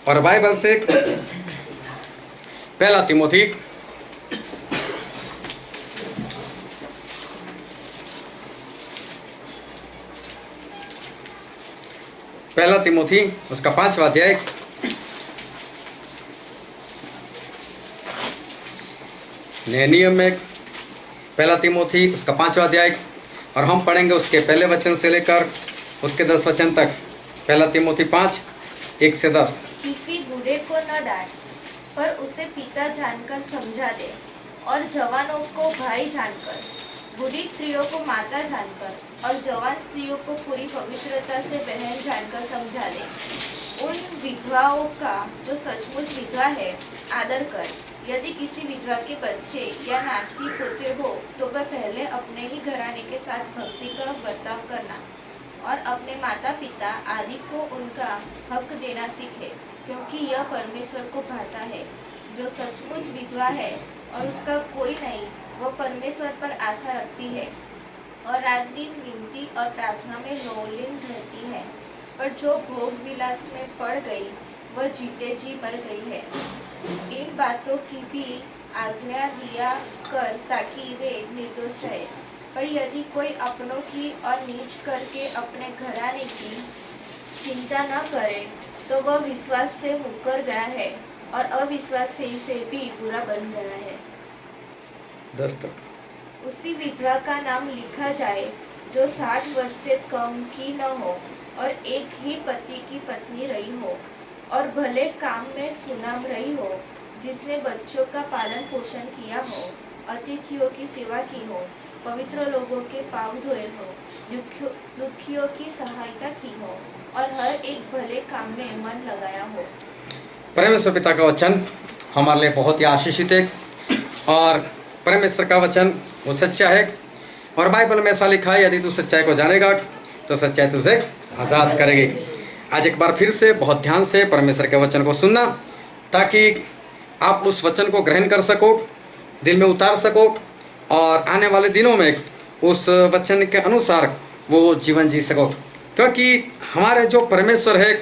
और बाइबल से पहला तिमोथी उसका 5वां अध्याय नए नियम में पहला तिमोथी उसका 5वां अध्याय, और हम पढ़ेंगे उसके पहले वचन से लेकर उसके 10 वचन तक। पहला तिमोथी 5:1-10। किसी बूढ़े को न डांट, पर उसे पिता जानकर समझा दे, और जवानों को भाई जानकर, बूढ़ी स्त्रियों को माता जानकर, और जवान स्त्रियों को पूरी पवित्रता से बहन जानकर समझा दे। उन विधवाओं का जो सचमुच विधवा है आदर कर। यदि किसी विधवा के बच्चे या नाती पोते हो तो वह पहले अपने ही घराने के साथ भक्ति का बर्ताव करना और अपने माता पिता आदि को उनका हक देना सीखे, क्योंकि यह परमेश्वर को भाता है। जो सचमुच विधवा है और उसका कोई नहीं, वह परमेश्वर पर आशा रखती है और रात दिन विनती और प्रार्थना में मौलिन रहती है। पर जो भोग विलास में पड़ गई वह जीते जी मर गई है। इन बातों की भी आज्ञा दिया कर ताकि वे निर्दोष रहे। पर यदि कोई अपनों की और नीच करके अपने घराने की चिंता न करे तो वह विश्वास से मुकर गया है और अविश्वास से भी बुरा बन गया है। 10 तक। उसी विधवा का नाम लिखा जाए जो 60 वर्ष से कम की न हो और एक ही पति की पत्नी रही हो और भले काम में सुनाम रही हो, जिसने बच्चों का पालन पोषण किया हो, अतिथियों की सेवा की हो, पवित्र लोगों के पाँव धोए हो, दुखियों की सहायता की हो और हर एक भले काम में मन लगाया हो। परमेश्वर पिता का वचन हमारे लिए बहुत ही आशीषित है, और परमेश्वर का वचन वो सच्चा है। और बाइबल में ऐसा लिखा है, यदि तू सच्चाई को जानेगा तो सच्चाई तुझे आज़ाद करेगी। आज एक बार फिर से बहुत ध्यान से परमेश्वर के वचन को सुनना, ताकि आप उस वचन को ग्रहण कर सको, दिल में उतार सको, और आने वाले दिनों में उस वचन के अनुसार वो जीवन जी सको। क्योंकि हमारे जो परमेश्वर है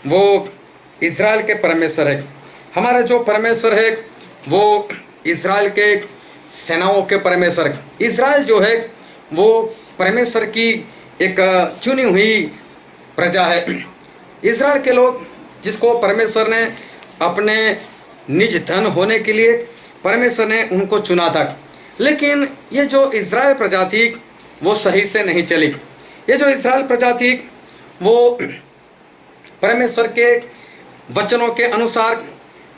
वो इज़राइल के परमेश्वर है। हमारे जो परमेश्वर है वो इज़राइल के सेनाओं के परमेश्वर है। इज़राइल जो है वो परमेश्वर की एक चुनी हुई प्रजा है। इज़राइल के लोग जिसको परमेश्वर ने अपने निज धन होने के लिए परमेश्वर ने उनको चुना था, लेकिन ये जो इज़राइल प्रजा थी वो सही से नहीं चली। ये जो इज़राइल प्रजा थी वो परमेश्वर के वचनों के अनुसार,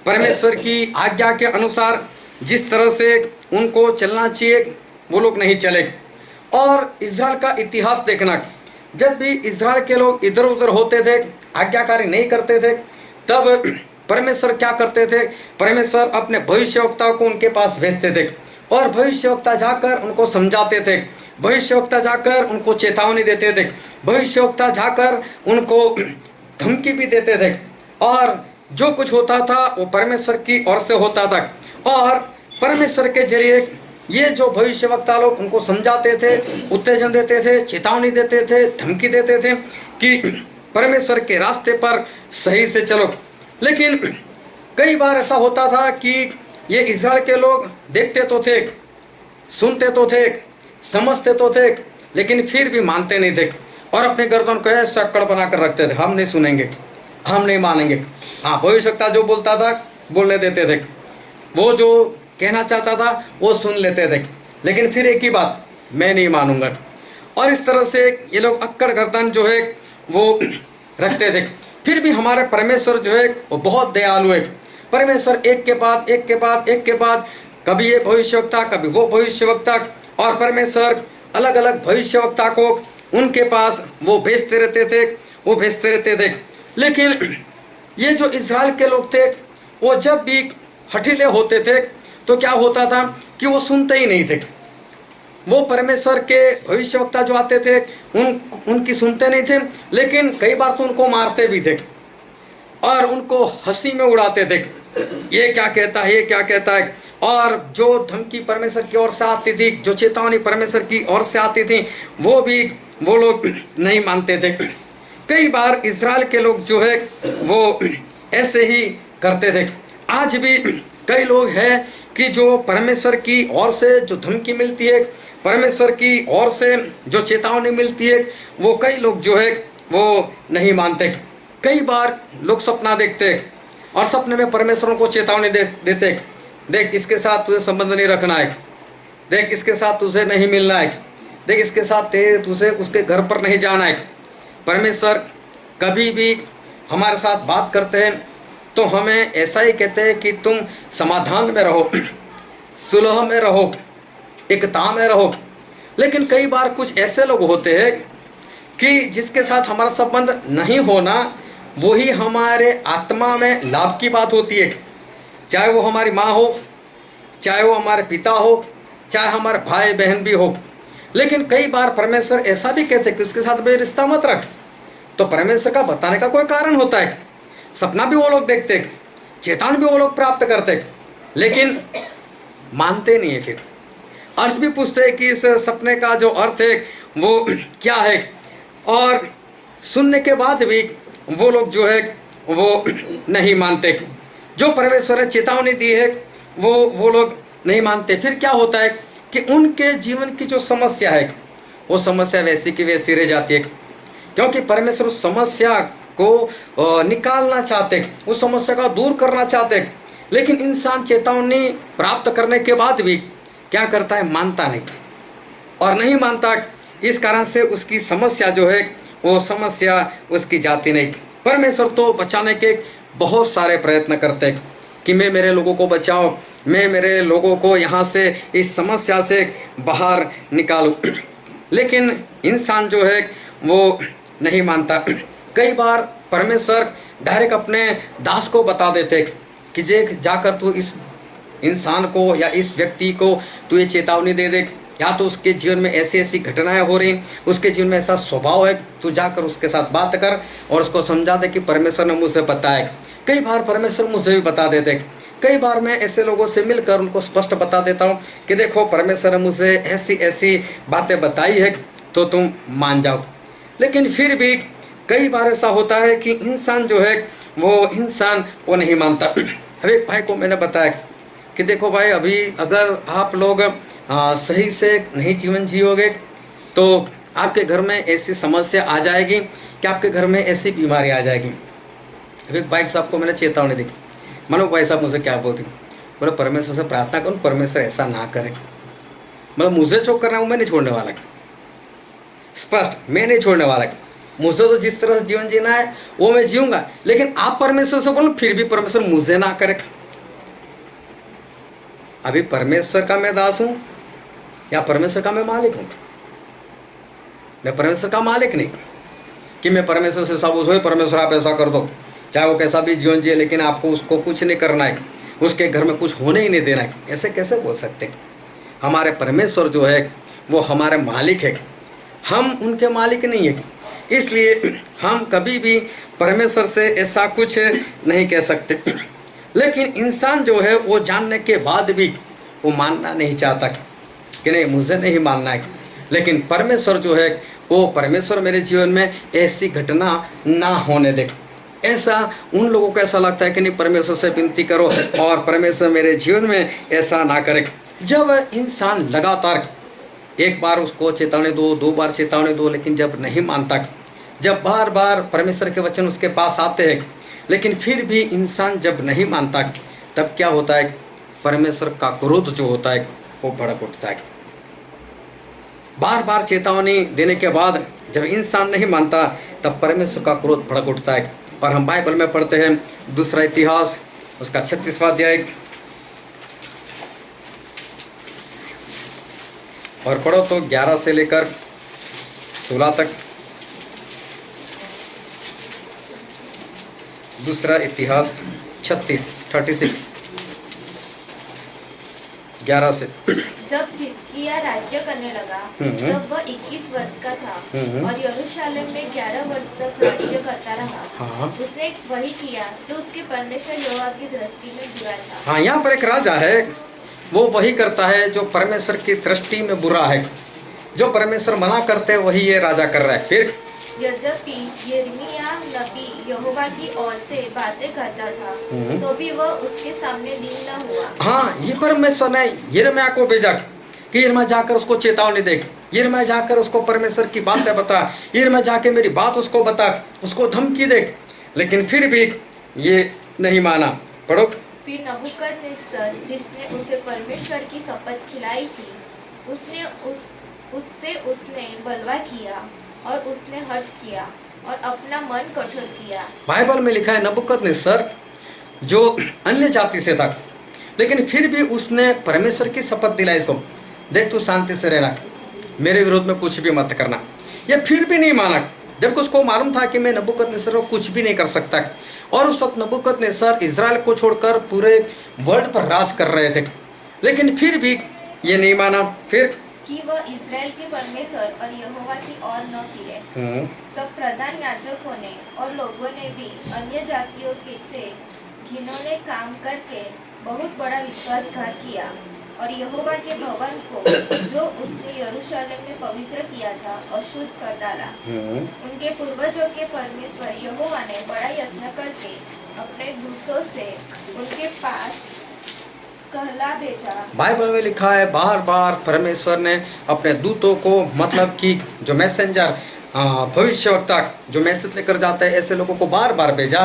परमेश्वर की आज्ञा के अनुसार जिस तरह से उनको चलना चाहिए वो लोग नहीं चले। और इज़राइल का इतिहास देखना, जब भी इज़राइल के लोग इधर उधर होते थे, आज्ञाकारी नहीं करते थे, तब परमेश्वर क्या करते थे? परमेश्वर अपने भविष्यवक्ताओं को उनके पास भेजते थे, और भविष्यवक्ता जाकर उनको समझाते थे, भविष्यवक्ता जाकर उनको चेतावनी देते थे, भविष्यवक्ता जाकर उनको धमकी भी देते थे। और जो कुछ होता था वो परमेश्वर की ओर से होता था, और परमेश्वर के जरिए ये जो भविष्यवक्ता लोग उनको समझाते थे, उत्तेजन देते थे, चेतावनी देते थे, धमकी देते थे कि परमेश्वर के रास्ते पर सही से चलो। लेकिन कई बार ऐसा होता था कि ये इज़राइल के लोग देखते तो थे, सुनते तो थे, समझते तो थे, लेकिन फिर भी मानते नहीं थे और अपने गर्दन को ऐसा अक्कड़ बना कर रखते थे, हम नहीं सुनेंगे, हम नहीं मानेंगे। हाँ, भविष्यवक्ता जो बोलता था बोलने देते थे, वो जो कहना चाहता था वो सुन लेते थे, लेकिन फिर एक ही बात, मैं नहीं मानूंगा। और इस तरह से ये लोग अक्कड़ गर्दन जो है वो रखते थे। फिर भी हमारे परमेश्वर जो है वो बहुत दयालु है। परमेश्वर एक के बाद एक के बाद एक के बाद, कभी ये भविष्यवक्ता, कभी वो भविष्यवक्ता, और परमेश्वर अलग अलग भविष्यवक्ता को उनके पास वो भेजते रहते थे, वो भेजते रहते थे। लेकिन ये जो इज़राइल के लोग थे वो जब भी हठीले होते थे तो क्या होता था कि वो सुनते ही नहीं थे। वो परमेश्वर के भविष्यवक्ता जो आते थे उनकी सुनते नहीं थे, लेकिन कई बार तो उनको मारते भी थे और उनको हंसी में उड़ाते थे, ये क्या कहता है, ये क्या कहता है। और जो धमकी परमेश्वर की ओर से आती थी, जो चेतावनी परमेश्वर की ओर से आती थी, वो लोग नहीं मानते थे। कई बार इज़राइल के लोग जो है वो ऐसे ही करते थे। आज भी कई लोग हैं कि जो परमेश्वर की ओर से जो धमकी मिलती है, परमेश्वर की ओर से जो चेतावनी मिलती है, वो कई लोग जो है वो नहीं मानते। कई बार लोग सपना देखते हैं और सपने में परमेश्वर को चेतावनी देते, देख इसके साथ तुझे संबंध नहीं रखना है, देख इसके साथ तुझे नहीं मिलना है, देख इसके साथ तुझे उसके घर पर नहीं जाना है। परमेश्वर कभी भी हमारे साथ बात करते हैं तो हमें ऐसा ही कहते हैं कि तुम समाधान में रहो, सुलह में रहो, एकता में रहो। लेकिन कई बार कुछ ऐसे लोग होते हैं कि जिसके साथ हमारा संबंध नहीं होना वही हमारे आत्मा में लाभ की बात होती है। चाहे वो हमारी माँ हो, चाहे वो हमारे पिता हो, चाहे हमारे भाई बहन भी हो। लेकिन कई बार परमेश्वर ऐसा भी कहते हैं कि उसके साथ भी रिश्ता मत रख। तो परमेश्वर का बताने का कोई कारण होता है। सपना भी वो लोग देखते, चेतावनी भी वो लोग प्राप्त करते, लेकिन मानते नहीं है। फिर अर्थ भी पूछते हैं कि इस सपने का जो अर्थ है वो क्या है, और सुनने के बाद भी वो लोग जो है वो नहीं मानते। जो परमेश्वर ने चेतावनी दी है वो लोग नहीं मानते। फिर क्या होता है कि उनके जीवन की जो समस्या है वो समस्या वैसी की वैसी रह जाती है, क्योंकि परमेश्वर उस समस्या को निकालना चाहते, उस समस्या को दूर करना चाहते। लेकिन इंसान चेतावनी प्राप्त करने के बाद भी क्या करता है, मानता नहीं और नहीं मानता। इस कारण से उसकी समस्या जो है वो समस्या उसकी जाती नहीं। परमेश्वर तो बचाने के बहुत सारे प्रयत्न करते हैं कि मैं मेरे लोगों को बचाऊं, मैं मेरे लोगों को यहाँ से इस समस्या से बाहर निकालूं। लेकिन इंसान जो है वो नहीं मानता। कई बार परमेश्वर डायरेक्ट अपने दास को बता देते कि देख जाकर तू इस इंसान को या इस व्यक्ति को तू ये चेतावनी दे दे, या तो उसके जीवन में ऐसी ऐसी घटनाएं हो रही, उसके जीवन में ऐसा स्वभाव है, तू जाकर उसके साथ बात कर और उसको समझा दे कि परमेश्वर ने मुझसे बताया। कई बार परमेश्वर मुझे भी बता देते। कई बार मैं ऐसे लोगों से मिलकर उनको स्पष्ट बता देता हूँ कि देखो परमेश्वर ने मुझे ऐसी ऐसी बातें बताई है तो तुम मान जाओ। लेकिन फिर भी कई बार ऐसा होता है कि इंसान जो है वो नहीं मानता। अब एक भाई को मैंने बताया कि देखो भाई, अभी अगर आप लोग सही से नहीं जीवन जियोगे तो आपके घर में ऐसी समस्या आ जाएगी कि आपके घर में ऐसी बीमारी आ जाएगी। अभी एक भाई साहब को मैंने चेतावनी दी। मानो भाई साहब मुझे क्या बोलते, बोले परमेश्वर से प्रार्थना करूँ परमेश्वर ऐसा ना करे। मतलब मुझे जो करना है वो मैं नहीं छोड़ने वाला, स्पष्ट मैं नहीं छोड़ने वाला। मुझे तो जिस तरह से जीवन जीना है वो मैं जीऊँगा, लेकिन आप परमेश्वर से बोलो फिर भी परमेश्वर मुझे ना करे। अभी परमेश्वर का मैं दास हूँ या परमेश्वर का मैं मालिक हूँ? मैं परमेश्वर का मालिक नहीं कि मैं परमेश्वर से सब हो परमेश्वर आप ऐसा कर दो, चाहे वो कैसा भी जीवन जिए, लेकिन आपको उसको कुछ नहीं करना है, उसके घर में कुछ होने ही नहीं देना है। ऐसे कैसे बोल सकते? हमारे परमेश्वर जो है वो हमारे मालिक है, हम उनके मालिक नहीं है। इसलिए हम कभी भी परमेश्वर से ऐसा कुछ नहीं कह सकते। लेकिन इंसान जो है वो जानने के बाद भी वो मानना नहीं चाहता कि नहीं मुझे नहीं मानना है। लेकिन परमेश्वर जो है वो परमेश्वर मेरे जीवन में ऐसी घटना ना होने दे। ऐसा उन लोगों को ऐसा लगता है कि नहीं परमेश्वर से विनती करो और परमेश्वर मेरे जीवन में ऐसा ना करे। जब इंसान लगातार एक बार उसको चेतावनी दो, 2 बार चेतावनी दो, लेकिन जब नहीं मानता, जब बार बार परमेश्वर के वचन उसके पास आते हैं लेकिन फिर भी इंसान जब नहीं मानता, तब क्या होता है, परमेश्वर का क्रोध जो होता है वो भड़क उठता है। बार बार चेतावनी देने के बाद जब इंसान नहीं मानता तब परमेश्वर का क्रोध भड़क उठता है। और हम बाइबल में पढ़ते हैं दूसरा इतिहास उसका 36वां अध्याय, और पढ़ो तो 11 से लेकर 16 तक। दूसरा इतिहास 36 11 से। जब सिदकिय्याह राज्य करने लगा तब वह 21 वर्ष का था और यरूशलेम में 11 वर्ष तक राज्य करता रहा। उसने वही किया जो उसके परमेश्वर यहोवा की दृष्टि में बुरा था। हाँ, यहाँ पर एक राजा है, वो वही करता है जो परमेश्वर की दृष्टि में बुरा है। जो परमेश्वर मना करते हैं वही ये राजा कर रहा है। फिर यद्यपि यिर्मयाह नबी यहोवा की ओर से बातें करता था, तो भी वह उसके सामने दीन न हुआ। हाँ, ये परमेश्वर ने यिर्मयाह को भेजा कि यिर्मयाह जाकर उसको चेतावनी दे, यिर्मयाह जाकर उसको परमेश्वर की बातें बता, यिर्मयाह जाके मेरी बात उसको बता, उसको धमकी दे, लेकिन फिर भी ये नहीं माना। पढ़ो। फिर नबूकदनेस्सर, जिसने उसे परमेश्वर की शपथ खिलाई थी, उसने बलवा किया और उसने हठ किया और अपना मन कठोर किया। बाइबल में लिखा है नबूकदनेस्सर जो अन्य जाति से था, लेकिन फिर भी उसने परमेश्वर की शपथ दिलाई इसको, देख तू शांति से रहना, मेरे विरोध में कुछ भी मत करना। ये फिर भी नहीं माना, जबकि उसको मालूम था कि मैं नबूकदनेस्सर को कुछ भी नहीं कर सकता। और उस वक्त नबूकदनेस्सर इजराइल को छोड़कर पूरे वर्ल्ड पर राज कर रहे थे, लेकिन फिर भी ये नहीं माना। फिर कि वह इजराइल के परमेश्वर और यहोवा की ओर न फिरे। तब प्रधान याजकों ने और लोगों ने भी अन्य जातियों के से घिनौने काम करके बहुत बड़ा विश्वासघात किया और यहोवा के भवन को जो उसने यरूशलेम में पवित्र किया था अशुद्ध कर डाला। उनके पूर्वजों के परमेश्वर यहोवा ने बड़ा यत्न करके अपने दूतों से उनके पास कहला भेजा। बाइबल में लिखा है बार बार परमेश्वर ने अपने दूतों को, मतलब कि जो मैसेंजर भविष्यवक्ता जो मैसेज लेकर जाते हैं, ऐसे लोगों को बार बार भेजा,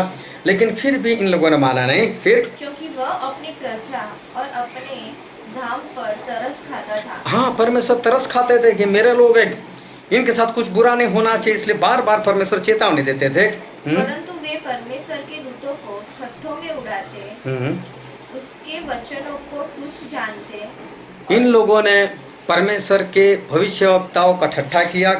लेकिन फिर भी इन लोगों ने माना नहीं। फिर क्योंकि वह अपनी प्रजा और अपने धाम पर तरस खाता था। हाँ, परमेश्वर तरस खाते थे कि मेरे लोग हैं, इनके साथ कुछ बुरा नहीं होना चाहिए, इसलिए बार बार परमेश्वर चेतावनी देते थे। परंतु वे परमेश्वर के दूतों को ठट्ठों में उड़ाते, उसके वचनों को तुच्छ जानते। इन लोगों ने परमेश्वर के भविष्यवक्ताओं का ठट्ठा किया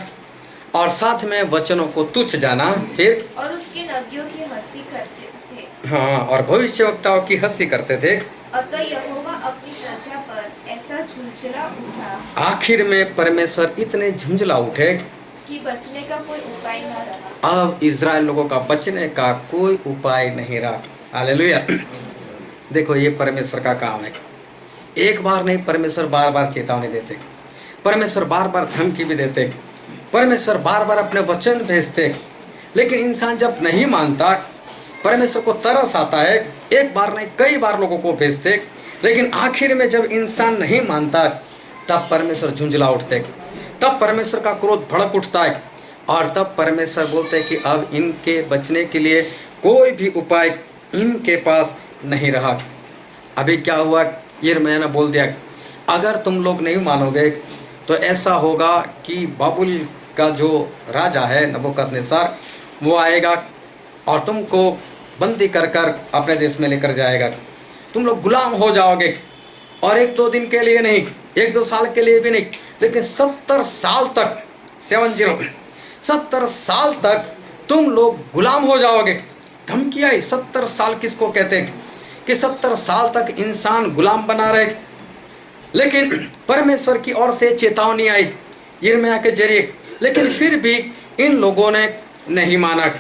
और साथ में वचनों को तुच्छ जाना। फिर और उसके नबियों की हंसी करते थे। हाँ, और भविष्यवक्ताओं की हंसी करते थे। अतः यहोवा अपनी प्रजा पर ऐसा झुंझला उठा, आखिर में परमेश्वर इतने झुंझला उठे कि बचने का कोई उपाय न रहा। अब इजराइल लोगों का बचने का कोई उपाय नहीं रहा। हालेलुया। देखो, ये परमेश्वर का काम है। एक बार नहीं, परमेश्वर बार बार चेतावनी देते, परमेश्वर बार बार धमकी भी देते, परमेश्वर बार बार अपने वचन भेजते, लेकिन इंसान जब नहीं मानता, परमेश्वर को तरस आता है। एक बार नहीं, कई बार लोगों को भेजते, लेकिन आखिर में जब इंसान नहीं मानता, तब परमेश्वर झुंझला उठते, तब परमेश्वर का क्रोध भड़क उठता है और तब परमेश्वर बोलते हैं कि अब इनके बचने के लिए कोई भी उपाय इनके पास नहीं रहा। अभी क्या हुआ, यिर्मयाह ने बोल दिया, अगर तुम लोग नहीं मानोगे तो ऐसा होगा कि बाबुल का जो राजा है नबूकदनेस्सर, वो आएगा और तुमको बंदी कर कर अपने देश में लेकर जाएगा, तुम लोग गुलाम हो जाओगे। और एक दो दिन के लिए नहीं, एक दो साल के लिए भी नहीं, लेकिन 70 साल तक, 70 साल तक तुम लोग गुलाम हो जाओगे। धमकी आई। 70 साल किसको कहते हैं कि 70 साल तक इंसान गुलाम बना रहे, लेकिन परमेश्वर की ओर से चेतावनी आई यिर्मयाह के जरिए, लेकिन फिर भी इन लोगों ने नहीं माना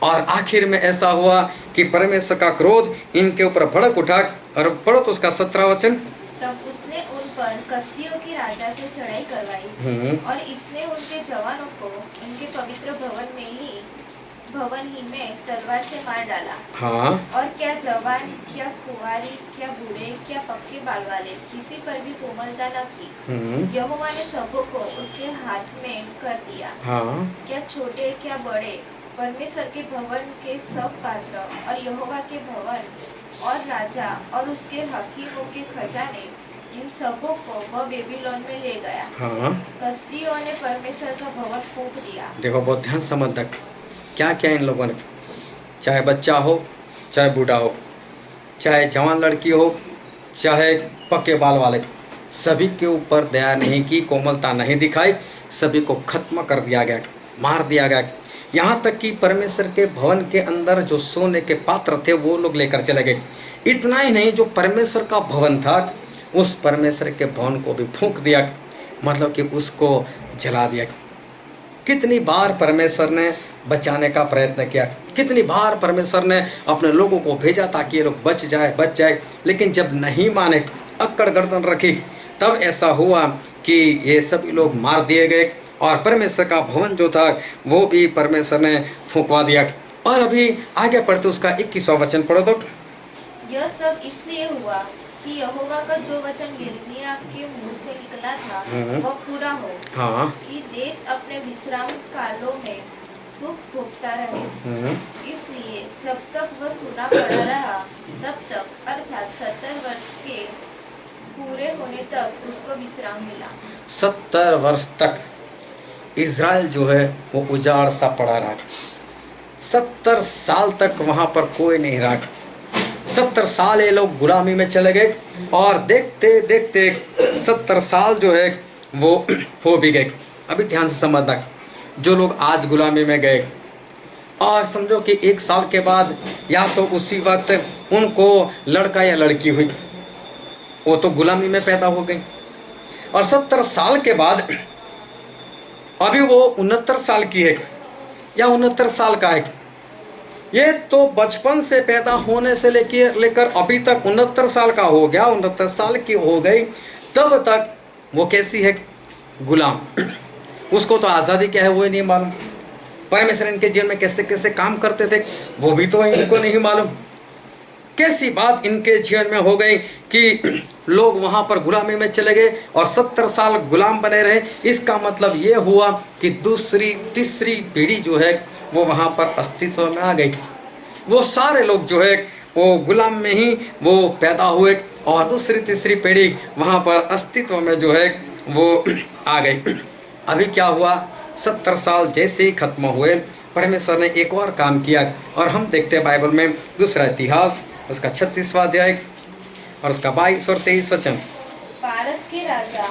और आखिर में ऐसा हुआ कि परमेश्वर का क्रोध इनके ऊपर भड़क उठा। और पढ़ो तो उसका 17 वचन। तब उसने उन पर कसदियों के राजा से चढ़ाई करवाई और इसने उनके जवानों को उनके पवित्र भवन ही में तलवार से मार डाला। हाँ। और क्या जवान, क्या कुंवारी, क्या बूढ़े, क्या पक्के बाल वाले, किसी पर भी कोमलता न थी। यहोवा ने सबों को उसके हाथ में कर दिया। हाँ। क्या छोटे क्या बड़े, परमेश्वर के भवन के सब पात्र और यहोवा के भवन और राजा और उसके हकीमों के खजाने, इन सबों को वह बेबीलोन में ले गया। हाँ। कसदियों ने परमेश्वर का भवन फूंक दिया। देखो, बहुत ध्यान समझ, क्या क्या इन लोगों ने, चाहे बच्चा हो, चाहे बूढ़ा हो, चाहे जवान लड़की हो, चाहे पक्के बाल वाले, सभी के ऊपर दया नहीं की, कोमलता नहीं दिखाई, सभी को खत्म कर दिया गया, मार दिया गया। यहाँ तक कि परमेश्वर के भवन के अंदर जो सोने के पात्र थे वो लोग लेकर चले गए। इतना ही नहीं, जो परमेश्वर का भवन था उस परमेश्वर के भवन को भी फूंक दिया, मतलब कि उसको जला दिया। कितनी बार परमेश्वर ने बचाने का प्रयत्न किया, कितनी बार परमेश्वर ने अपने लोगों को भेजा ताकि ये लोग बच जाए, लेकिन जब नहीं माने, अक्कड़ गर्दन रखी, तब ऐसा हुआ कि ये सभी लोग मार दिए गए और परमेश्वर का भवन जो था वो भी परमेश्वर ने फूंकवा दिया। और अभी आगे पढ़ते उसका 21वां वचन पढ़ो तो। यह सब इसलिए हुआ कि यहोवा का जो वचन यिर्मयाह के मुंह से निकला था वह पूरा हो, हाँ। कि देश अपने विश्राम कालों में सुख भोगता रहे। इसलिए जब तक वह सुना पड़ा रहा तब तक अर्थात 70 वर्ष के पूरे होने तक उसको विश्राम मिला। 70 वर्ष तक इज़राइल जो है वो उजाड़ सा पड़ा रहा। 70 साल तक वहाँ पर कोई नहीं रहा। 70 साल ये लोग गुलामी में चले गए और देखते देखते 70 साल जो है वो हो भी गए। अभी ध्यान से समझना, जो लोग आज गुलामी में गए और समझो कि 1 साल के बाद या तो उसी वक्त उनको लड़का या लड़की हुई, वो तो गुलामी में पैदा हो गई। और 70 साल के बाद अभी वो 69 साल की है या 69 साल का है। ये तो बचपन से पैदा होने से लेकर अभी तक 69 साल का हो गया, 69 साल की हो गई, तब तक वो कैसी है? गुलाम। उसको तो आज़ादी क्या है वो ही नहीं मालूम। परमेश्वर इनके जीवन में कैसे कैसे काम करते थे वो भी तो इनको नहीं मालूम। कैसी बात इनके जीवन में हो गई कि लोग वहाँ पर गुलामी में चले गए और 70 साल गुलाम बने रहे। इसका मतलब ये हुआ कि दूसरी तीसरी पीढ़ी जो है वो वहाँ पर अस्तित्व में आ गई। वो सारे लोग जो है वो गुलाम में ही वो पैदा हुए और दूसरी तीसरी पीढ़ी वहाँ पर अस्तित्व में जो है वो आ गई। अभी क्या हुआ? 70 साल जैसे ही खत्म हुए, परमेश्वर ने एक और काम किया और हम देखते हैं बाइबल में दूसरा इतिहास उसका 36वां अध्याय और उसका 22 और 23 वचन। पारस के राजा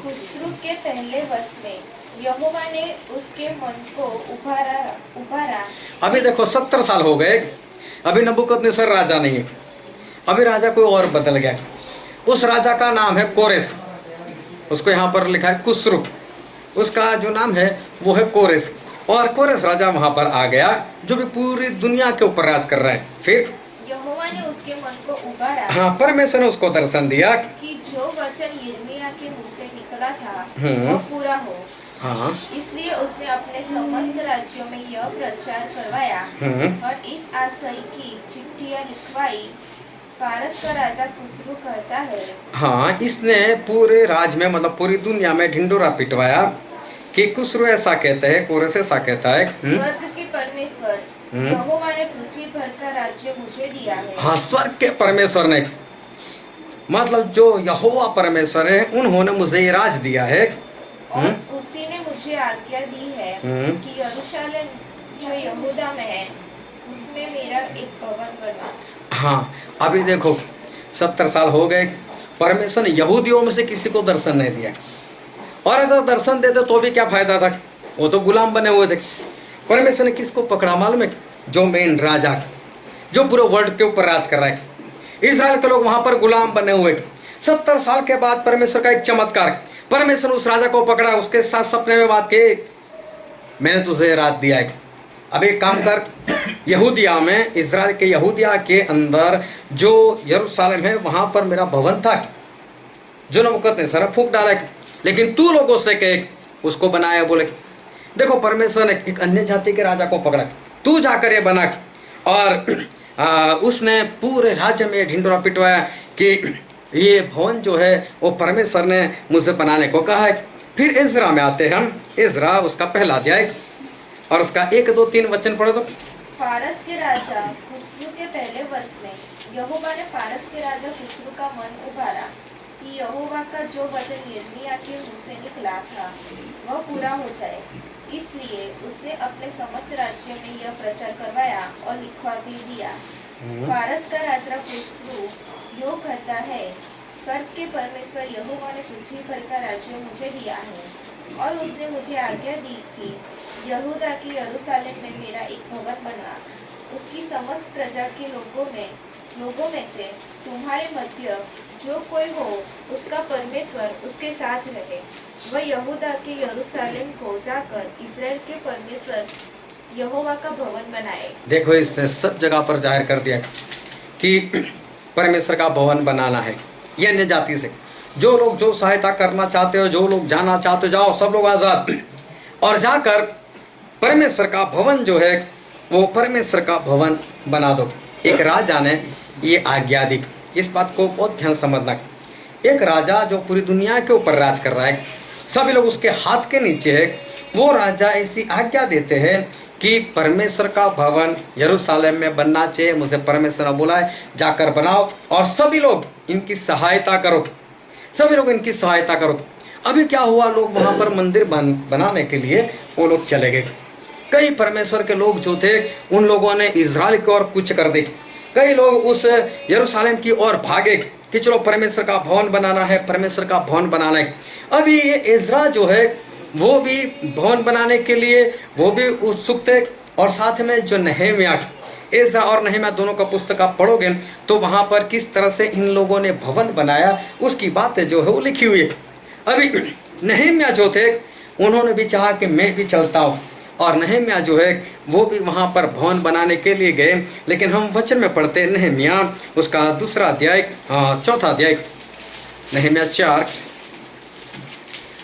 खुसरू के पहले वर्ष में यहोवा ने उसके मन को उभारा। अभी देखो 70 साल हो गए, अभी नबूकदनेस्सर राजा नहीं है, अभी राजा कोई और बदल गया। उस राजा का नाम है कोरेश, उसको यहाँ पर लिखा है खुसरू, उसका जो नाम है वो है कोरेश। और कोरेश राजा वहाँ पर आ गया जो भी पूरी दुनिया के ऊपर राज कर रहा है। फिर यहोवा ने उसके मन को उभारा। हाँ, परमेश्वर ने उसको दर्शन दिया कि जो वचन यिर्मयाह के मुंह से निकला था वो पूरा हो। हाँ। इसलिए उसने अपने समस्त राज्यों में यह प्रचार करवाया और इस आशय की चिट्ठियां लिखवाई। पारस का राजा खुसरू कहता है। हाँ, इसने पूरे राज्य में मतलब पूरी दुनिया में ढिंडोरा पिटवाया कि खुसरू ऐसा कहते हैं, कोरेश ऐसा कहता है। स्वर्ग के परमेश्वर यहोवा ने पृथ्वी भर का राज्य मुझे दिया है। हाँ, स्वर्ग के परमेश्वर ने मतलब जो यहोवा परमेश्वर है उन्होंने मुझे ये राज दिया है और उसी ने मुझे आज्ञा दी है कि यरूशलेम जो यहूदा में है उसमें मेरा एक भवन बना। हाँ, अभी देखो 70 साल हो गए, परमेश्वर ने यहूदियों में से किसी को दर्शन नहीं दिया। और अगर दर्शन देते तो भी क्या फायदा था, वो तो गुलाम बने हुए थे। परमेश्वर ने किसको पकड़ा मालूम है? जो मेन राजा, जो पूरे वर्ल्ड के ऊपर राज कर रहा है। इजराइल के लोग वहां पर गुलाम बने हुए। 70 साल के बाद परमेश्वर का एक चमत्कार, परमेश्वर ने उस राजा को पकड़ा, उसके साथ सपने में बात की, मैंने तुझे राज दिया है, अब एक काम कर, यहूदिया में, इजराइल के यहूदिया के अंदर जो यरूशलेम है वहां पर मेरा भवन था जो नबूकदनेस्सर फूंक डाला, लेकिन तू लोगों से कह उसको बनाया। बोले देखो, परमेश्वर ने एक अन्य जाति के राजा को पकड़ा, तू जाकर ये बना। और उसने पूरे राज्य में ढिंडोरा पिटवाया कि ये भवन जो है वो परमेश्वर ने मुझसे बनाने को कहा है। फिर इज़रा में आते हैं हम, इज़रा उसका पहला अध्याय और उसका 1, 2, 3 वचन पढ़ो तो। फारस के राजा खुसरू के पहले वर्ष में यहोवा ने फारस के राजा खुसरू का मन उभारा कि यहोवा का जो वचन यिर्मयाह के मुंह से निकला था वह पूरा हो जाए। इसलिए उसने अपने समस्त राज्य में यह प्रचार करवाया और लिखवा भी दिया। फारस का राजा खुसरू यो कहता है, स्वर्ग के परमेश्वर यहोवा ने पृथ्वी भर का राज्य मुझे दिया है और उसने मुझे आज्ञा दी कि यहूदा की यरूशलेम में मेरा एक भवन बनवा। उसकी समस्त प्रजा के लोगों में से तुम्हारे मध्य जो कोई हो उसका परमेश्वर उसके साथ रहे। वह यहूदा के यरूशलेम को जाकर इज़राइल के परमेश्वर यहोवा का भवन बनाए। देखो, इसने सब जगह पर जाहिर कर दिया कि परमेश्वर का भवन बनाना है। ये अन्य जाति से जो लोग जो सहायता करना चाहते हो, जो लोग जाना चाहते हो, जाओ सब लोग आज़ाद, और जाकर परमेश्वर का भवन जो है वो परमेश्वर का भवन बना दो। एक राजा ने ये आज्ञा दी। इस बात को बहुत ध्यान समझना। एक राजा जो पूरी दुनिया के ऊपर राज कर रहा है, सभी लोग उसके हाथ के नीचे है, वो राजा ऐसी आज्ञा देते हैं कि परमेश्वर का भवन यरूशलेम में बनना चाहिए। मुझे परमेश्वर ने बोला है जाकर बनाओ और सभी लोग इनकी सहायता करो, सभी लोग इनकी सहायता करो। अभी क्या हुआ, लोग वहाँ पर मंदिर बनाने के लिए वो लोग चले गए। कई परमेश्वर के लोग जो थे उन लोगों ने इजराइल की ओर कूच कर दी। कई लोग उस यरूशलेम की ओर भागे कि चलो परमेश्वर का भवन बनाना है, परमेश्वर का भवन बनाना है। अभी ये इज़रा जो है वो भी भवन बनाने के लिए वो भी उत्सुक थे, और साथ में जो नहम्याह, इज़रा और नहम्याह दोनों का पुस्तक आप पढ़ोगे तो वहाँ पर किस तरह से इन लोगों ने भवन बनाया उसकी बातें जो है वो लिखी हुई है। अभी नहम्याह जो थे उन्होंने भी चाहा कि मैं भी चलता हूँ, और नहम्याह जो है वो भी वहाँ पर भवन बनाने के लिए गए। लेकिन हम वचन में पढ़ते हैं नहम्याह उसका 2 अध्याय 4 अध्याय, नहम्याह 4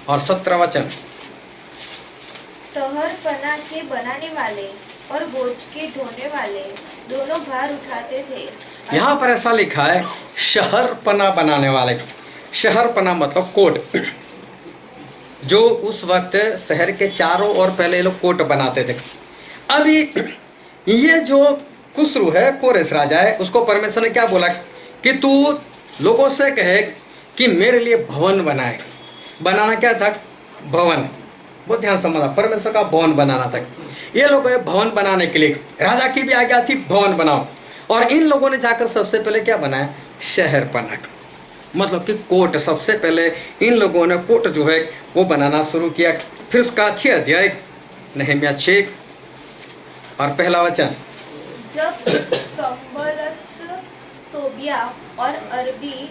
और 17 वचन। शहरपना के बनाने वाले और बोझ के ढोने वाले दोनों भार उठाते थे। यहाँ पर ऐसा लिखा है शहरपना बनाने वाले। शहरपना मतलब कोट, जो उस वक्त शहर के चारों ओर पहले लोग कोट बनाते थे। अभी ये जो खुसरू है, कोरेश राजा है, उसको परमेश्वर ने क्या बोला कि तू लोगों से कहे कि मेरे लिए भवन बनाए। बनाना क्या था? भवन। बहुत ध्यान समझना, परमेश्वर का भवन बनाना था। ये लोग भवन बनाने के लिए राजा की भी आज्ञा थी, भवन बनाओ। और इन लोगों ने जाकर सबसे पहले क्या बनाया? शहरपना, मतलब कि कोट। सबसे पहले इन लोगों ने कोट जो है वो बनाना शुरू किया। फिर उसका 6 अध्याय, नहम्याह 6 और पहला वचन। जब संबलत, तोबिया और अरबी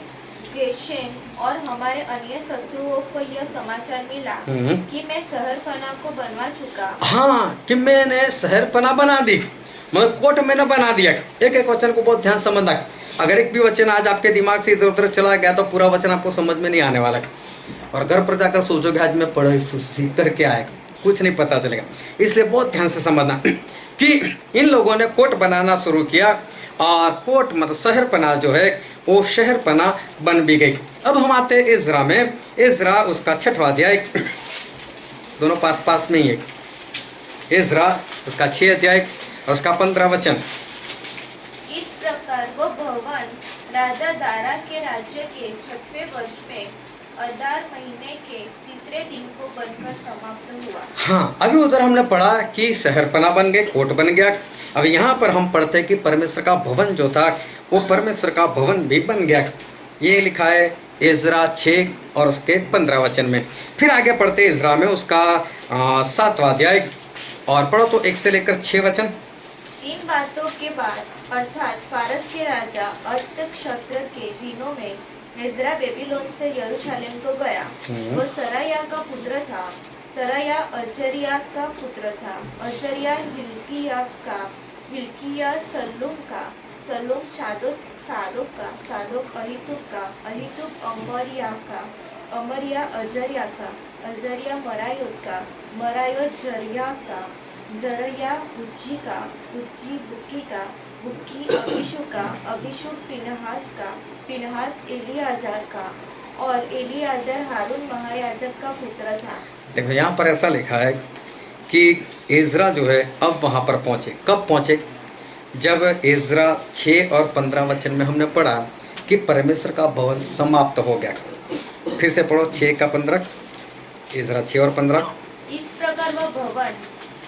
गेशेम और हमारे अन्य शत्रुओं को यह समाचार मिला कि मैं शहरपना को बनवा चुका। हाँ, कि मैंने शहरपना बना दी, मतलब कोट मैंने बना दिया। एक एक वचन को बहुत ध्यान समझना। अगर एक भी वचन आज आपके दिमाग से इधर उधर चला गया तो पूरा वचन आपको समझ में नहीं आने वाला, और घर पर जाकर सोचोगे आज मैं पढ़ सीख करके आया, कुछ नहीं पता चलेगा। इसलिए बहुत ध्यान से समझना कि इन लोगों ने कोट बनाना शुरू किया, और कोट मतलब शहरपना जो है वो शहरपना बन भी गई। अब हम आते हैं इज़रा में। इज़रा उसका 6वां अध्याय, दोनों पास पास में ही है। इज़रा उसका 6 अध्याय और उसका 15 वचन। इस प्रकार वो भवन राजा दारा के राज्य के 6वें वर्ष में अदार महीने के 3 दिन को बनकर समाप्त हुआ। हाँ, अभी उधर हमने पढ़ा कि शहरपना बन गए, कोट बन गया। अब यहाँ पर हम पढ़ते हैं कि परमेश्वर का भवन जो था वो परमेश्वर का भवन भी बन गया। ये लिखा है इज़रा 6 और उसके 15 वचन में। फिर आगे पढ़ते इज़रा में उसका 7वां अध्याय, और पढ़ो तो 1 से लेकर 6 वचन। इन बातों के बाद अर्थात फारस के राजा अर्थक्षत्र के दिनों में इज़रा बेबीलोन से यरूशलेम को गया। वो सराया का पुत्र था, सराया अजरिया का पुत्र था, अजरिया हिल्किया का, हिल्किया सल्लूम का, सल्लूम सादोक का, सादोक अहीतूब का, अहीतूब अमरिया का, अमरिया अजरिया का, अजरिया मरायोत का, मरायोत जरिया का, जरया बुज्जी का, बुज्जी बुक्की का, बुक्की अभिषु का, अभिषु पिनहास का, पिनहास एलियाजार का, और एलियाजार हारून महायाजक का पुत्र था। देखो यहाँ पर ऐसा लिखा है कि इज़रा जो है अब वहाँ पर पहुँचे। कब पहुँचे? जब इज़रा 6 और 15 वचन में हमने पढ़ा कि परमेश्वर का भवन समाप्त हो गया। फिर से पढ़ो 6 का 15, इज़रा 6 और 15। इस प्रकार वह भवन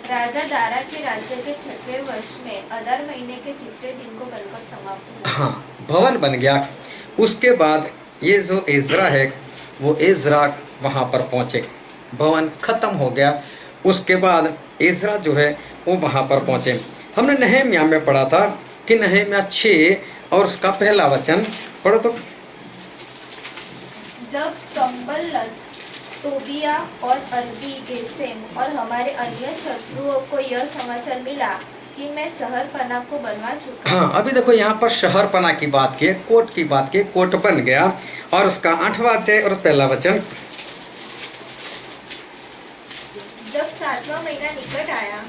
राजा दारा के राज्य के 6वें वर्ष में अदार महीने के 3 दिन को बनकर समाप्त हुआ। हाँ, भवन बन गया। उसके बाद ये जो इज़रा है वो इज़रा वहाँ पर पहुँचे, भवन खत्म हो गया। उसके बाद इज़रा जो है वो वहाँ पर पहुँचे। हमने नहम्याह में पढ़ा था कि नहम्याह 6 और उसका पहला वचन पढ़ो तो। जब संबल्लत, तोबिया और अरबी गेसेम और हमारे अन्य शत्रुओं को यह समाचार मिला कि मैं शहरपना को बनवा चुका। हाँ, अभी देखो यहाँ पर शहरपना की बात की है, कोट की बात की, कोट बन गया। और उसका 8वां अध्याय और पहला वचन। जब 7वां महीना निकट आया,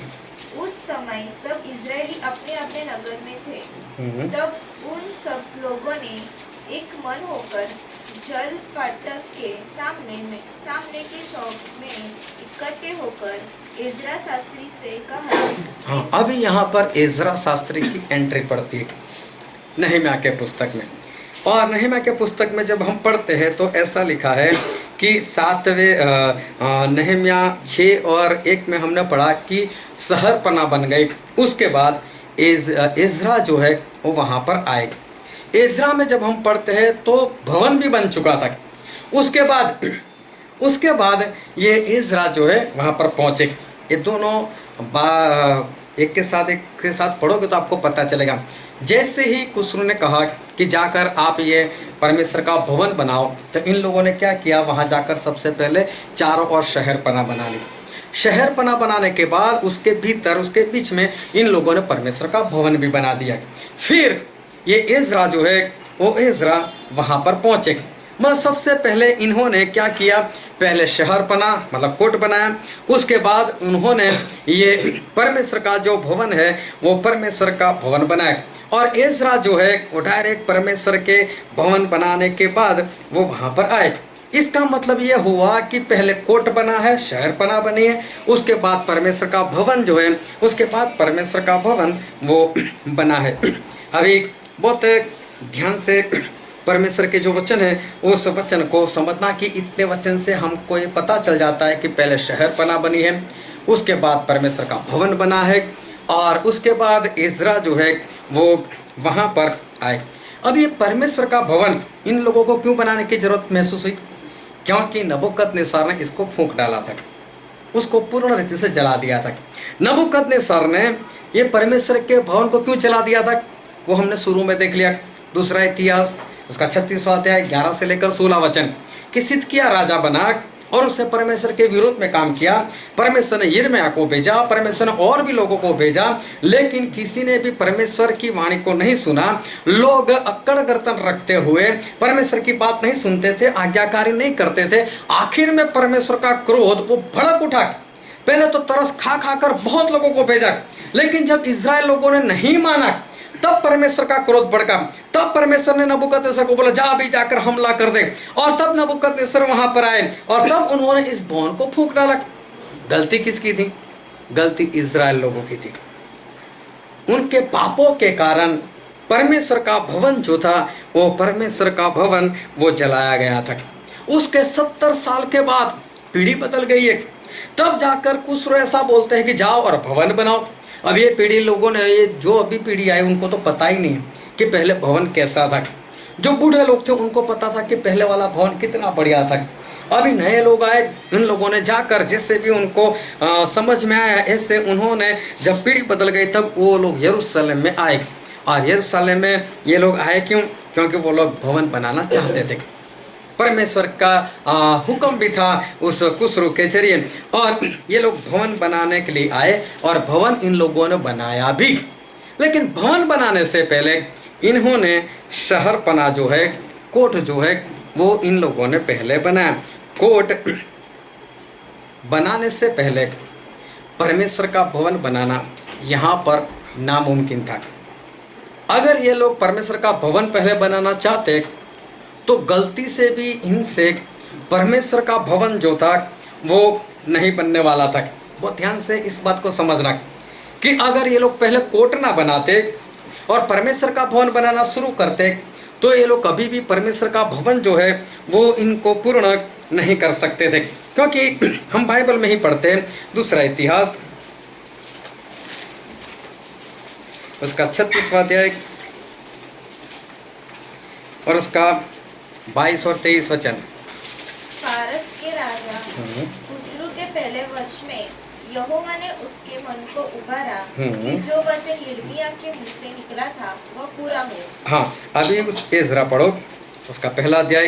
उस समय सब इजरायली अपने अपने नगर में थे। तब उन सब लोगों ने एक मन होकर जल फाटक के सामने के चौक में इकट्ठे होकर एजरा शास्त्री से कहा। हाँ, अभी यहाँ पर एजरा शास्त्री की एंट्री पड़ती है नहम्याह के पुस्तक में। और नहम्याह के पुस्तक में जब हम पढ़ते हैं तो ऐसा लिखा है कि 7वें नहम्याह 6 और 1 में हमने पढ़ा कि शहरपना बन गई। उसके बाद एजरा जो है वो वहाँ पर आए। एजरा में जब हम पढ़ते हैं तो भवन भी बन चुका था। उसके बाद ये एजरा जो है वहाँ पर पहुँचे। ये दोनों एक के साथ पढ़ोगे तो आपको पता चलेगा। जैसे ही कुसरू ने कहा कि जाकर आप ये परमेश्वर का भवन बनाओ, तो इन लोगों ने क्या किया, वहाँ जाकर सबसे पहले चारों ओर शहरपना बना ली। शहरपना बनाने के बाद उसके भीतर, उसके बीच में इन लोगों ने परमेश्वर का भवन भी बना दिया। फिर ये एजरा जो है वो एजरा वहाँ पर पहुँचे। मतलब सबसे पहले इन्होंने क्या किया, पहले शहरपना मतलब कोट बनाया। उसके बाद उन्होंने ये परमेश्वर का जो भवन है वो परमेश्वर का भवन बनाया। और एजरा जो है वो डायरेक्ट परमेश्वर के भवन बनाने के बाद वो वहाँ पर आए। इसका मतलब ये हुआ कि पहले कोट बना है, शहरपना बनी है, उसके बाद परमेश्वर का भवन जो है, उसके बाद परमेश्वर का भवन वो बना है। अभी बहुत ध्यान से परमेश्वर के जो वचन है उस वचन को समझना कि इतने वचन से हमको ये पता चल जाता है कि पहले शहरपना बनी है, उसके बाद परमेश्वर का भवन बना है, और उसके बाद एजरा जो है वो वहाँ पर आए। अब ये परमेश्वर का भवन इन लोगों को क्यों बनाने की जरूरत महसूस हुई? क्योंकि नबूकदनेस्सर ने इसको फूंक डाला था, उसको पूर्ण रीति से जला दिया था। नबूकदनेस्सर ने ये परमेश्वर के भवन को क्यों जला दिया था वो हमने शुरू में देख लिया। दूसरा इतिहास उसका 36वां अध्याय 11 से लेकर 16 वचन कि सिदकिय्याह राजा बना और उसने परमेश्वर के विरोध में काम किया। परमेश्वर ने यिर्मयाह को भेजा, परमेश्वर ने और भी लोगों को भेजा, लेकिन किसी ने भी परमेश्वर की वाणी को नहीं सुना। लोग अक्कड़ गर्दन रखते हुए परमेश्वर की बात नहीं सुनते थे, आज्ञाकारी नहीं करते थे। आखिर में परमेश्वर का क्रोध वो भड़क उठा। पहले तो तरस खा खाकर बहुत लोगों को भेजा, लेकिन जब इजराइल लोगों ने नहीं माना तब परमेश्वर का क्रोध भड़का। तब परमेश्वर ने नबूकदनेस्सर को बोला जा अभी जाकर हमला कर दे, और तब नबूकदनेस्सर वहां पर आए और तब उन्होंने इस भवन को फूंक डाला। गलती किसकी थी? गलती इजराइल लोगों की थी। उनके पापों के कारण परमेश्वर का भवन जो था वो परमेश्वर का भवन वो जलाया गया था। उसके 70 साल के बाद पीढ़ी बदल गई है, तब जाकर कुछ ऐसा बोलते हैं कि जाओ और भवन बनाओ। अब ये पीढ़ी लोगों ने, ये जो अभी पीढ़ी आई उनको तो पता ही नहीं कि पहले भवन कैसा था। जो बूढ़े लोग थे उनको पता था कि पहले वाला भवन कितना बढ़िया था। अभी नए लोग आए, इन लोगों ने जाकर जैसे भी उनको समझ में आया ऐसे उन्होंने, जब पीढ़ी बदल गई तब वो लोग यरूशलेम में आए। और यरूशलेम में ये लोग आए क्यों? क्योंकि वो लोग भवन बनाना चाहते थे। परमेश्वर का हुक्म भी था उस कुसरू के जरिए, और ये लोग भवन बनाने के लिए आए और भवन इन लोगों ने बनाया भी। लेकिन भवन बनाने से पहले इन्होंने शहरपना जो है, कोट जो है वो इन लोगों ने पहले बनाया। कोट बनाने से पहले परमेश्वर का भवन बनाना यहाँ पर नामुमकिन था। अगर ये लोग परमेश्वर का भवन पहले बनाना चाहते तो गलती से भी इनसे परमेश्वर का भवन जो था वो नहीं बनने वाला था। बहुत ध्यान से इस बात को समझना कि अगर ये लोग पहले कोट ना बनाते और परमेश्वर का भवन बनाना शुरू करते तो ये लोग कभी भी परमेश्वर का भवन जो है वो इनको पूर्ण नहीं कर सकते थे। क्योंकि हम बाइबल में ही पढ़ते हैं, दूसरा इतिहास उसका 36वां अध्याय और उसका 22 और 23 वचन। फारस के राजा कुसरू के पहले वर्ष में यहोवा ने उसके मन को उभारा कि जो वचन यिर्मयाह के मुंह से निकला था वह पूरा हो। हाँ, अभी उस एजरा पढ़ो, उसका पहला अध्याय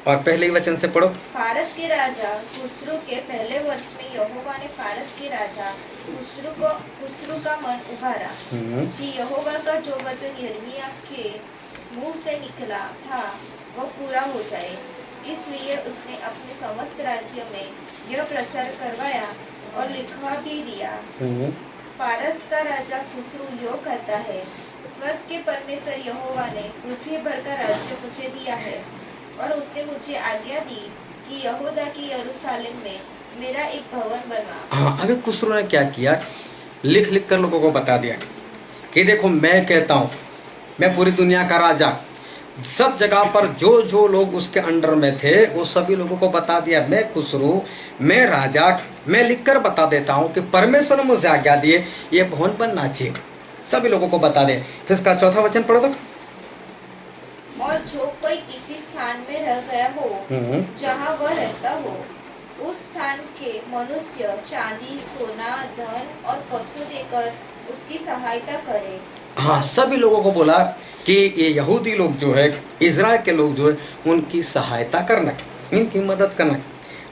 और पहले ही वचन से पढ़ो। फारस के राजा खुसरू के पहले वर्ष में यहोवा ने फारस के राजा खुसरू का मन उभारा कि यहोवा का जो वचन यिर्मयाह के मुंह से निकला था वह पूरा हो जाए। इसलिए उसने अपने समस्त राज्य में यह प्रचार करवाया और लिखवा भी दिया। फारस का राजा खुसरू यो कहता है, स्वर्ग के परमेश्वर यहोवा ने पृथ्वी भर का राज्य मुझे दिया है और उसने मुझे आज्ञा दी कि यहूदा की यरूशलेम में मेरा एक भवन बनवा। हाँ, अभी खुसरू ने क्या किया, लिख लिख कर लोगों को बता दिया कि देखो मैं कहता हूँ, मैं पूरी दुनिया का राजा। सब जगह पर जो जो लोग उसके अंडर में थे वो सभी लोगों को बता दिया, मैं खुसरू, मैं राजा, मैं लिखकर बता देता हूँ कि परमेश्वर ने मुझे आज्ञा दिए ये भवन बनना चाहिए। सभी लोगों को बता दे। फिर इसका चौथा वचन पढ़ो तो। और जो कोई किसी स्थान में रह गया हो जहाँ वह रहता हो, उस स्थान के मनुष्य चांदी, सोना, धन और पशु देकर उसकी सहायता करे। हाँ, सभी लोगों को बोला कि ये यहूदी लोग जो है, इज़राइल के लोग जो है, उनकी सहायता करना, इनकी मदद करना।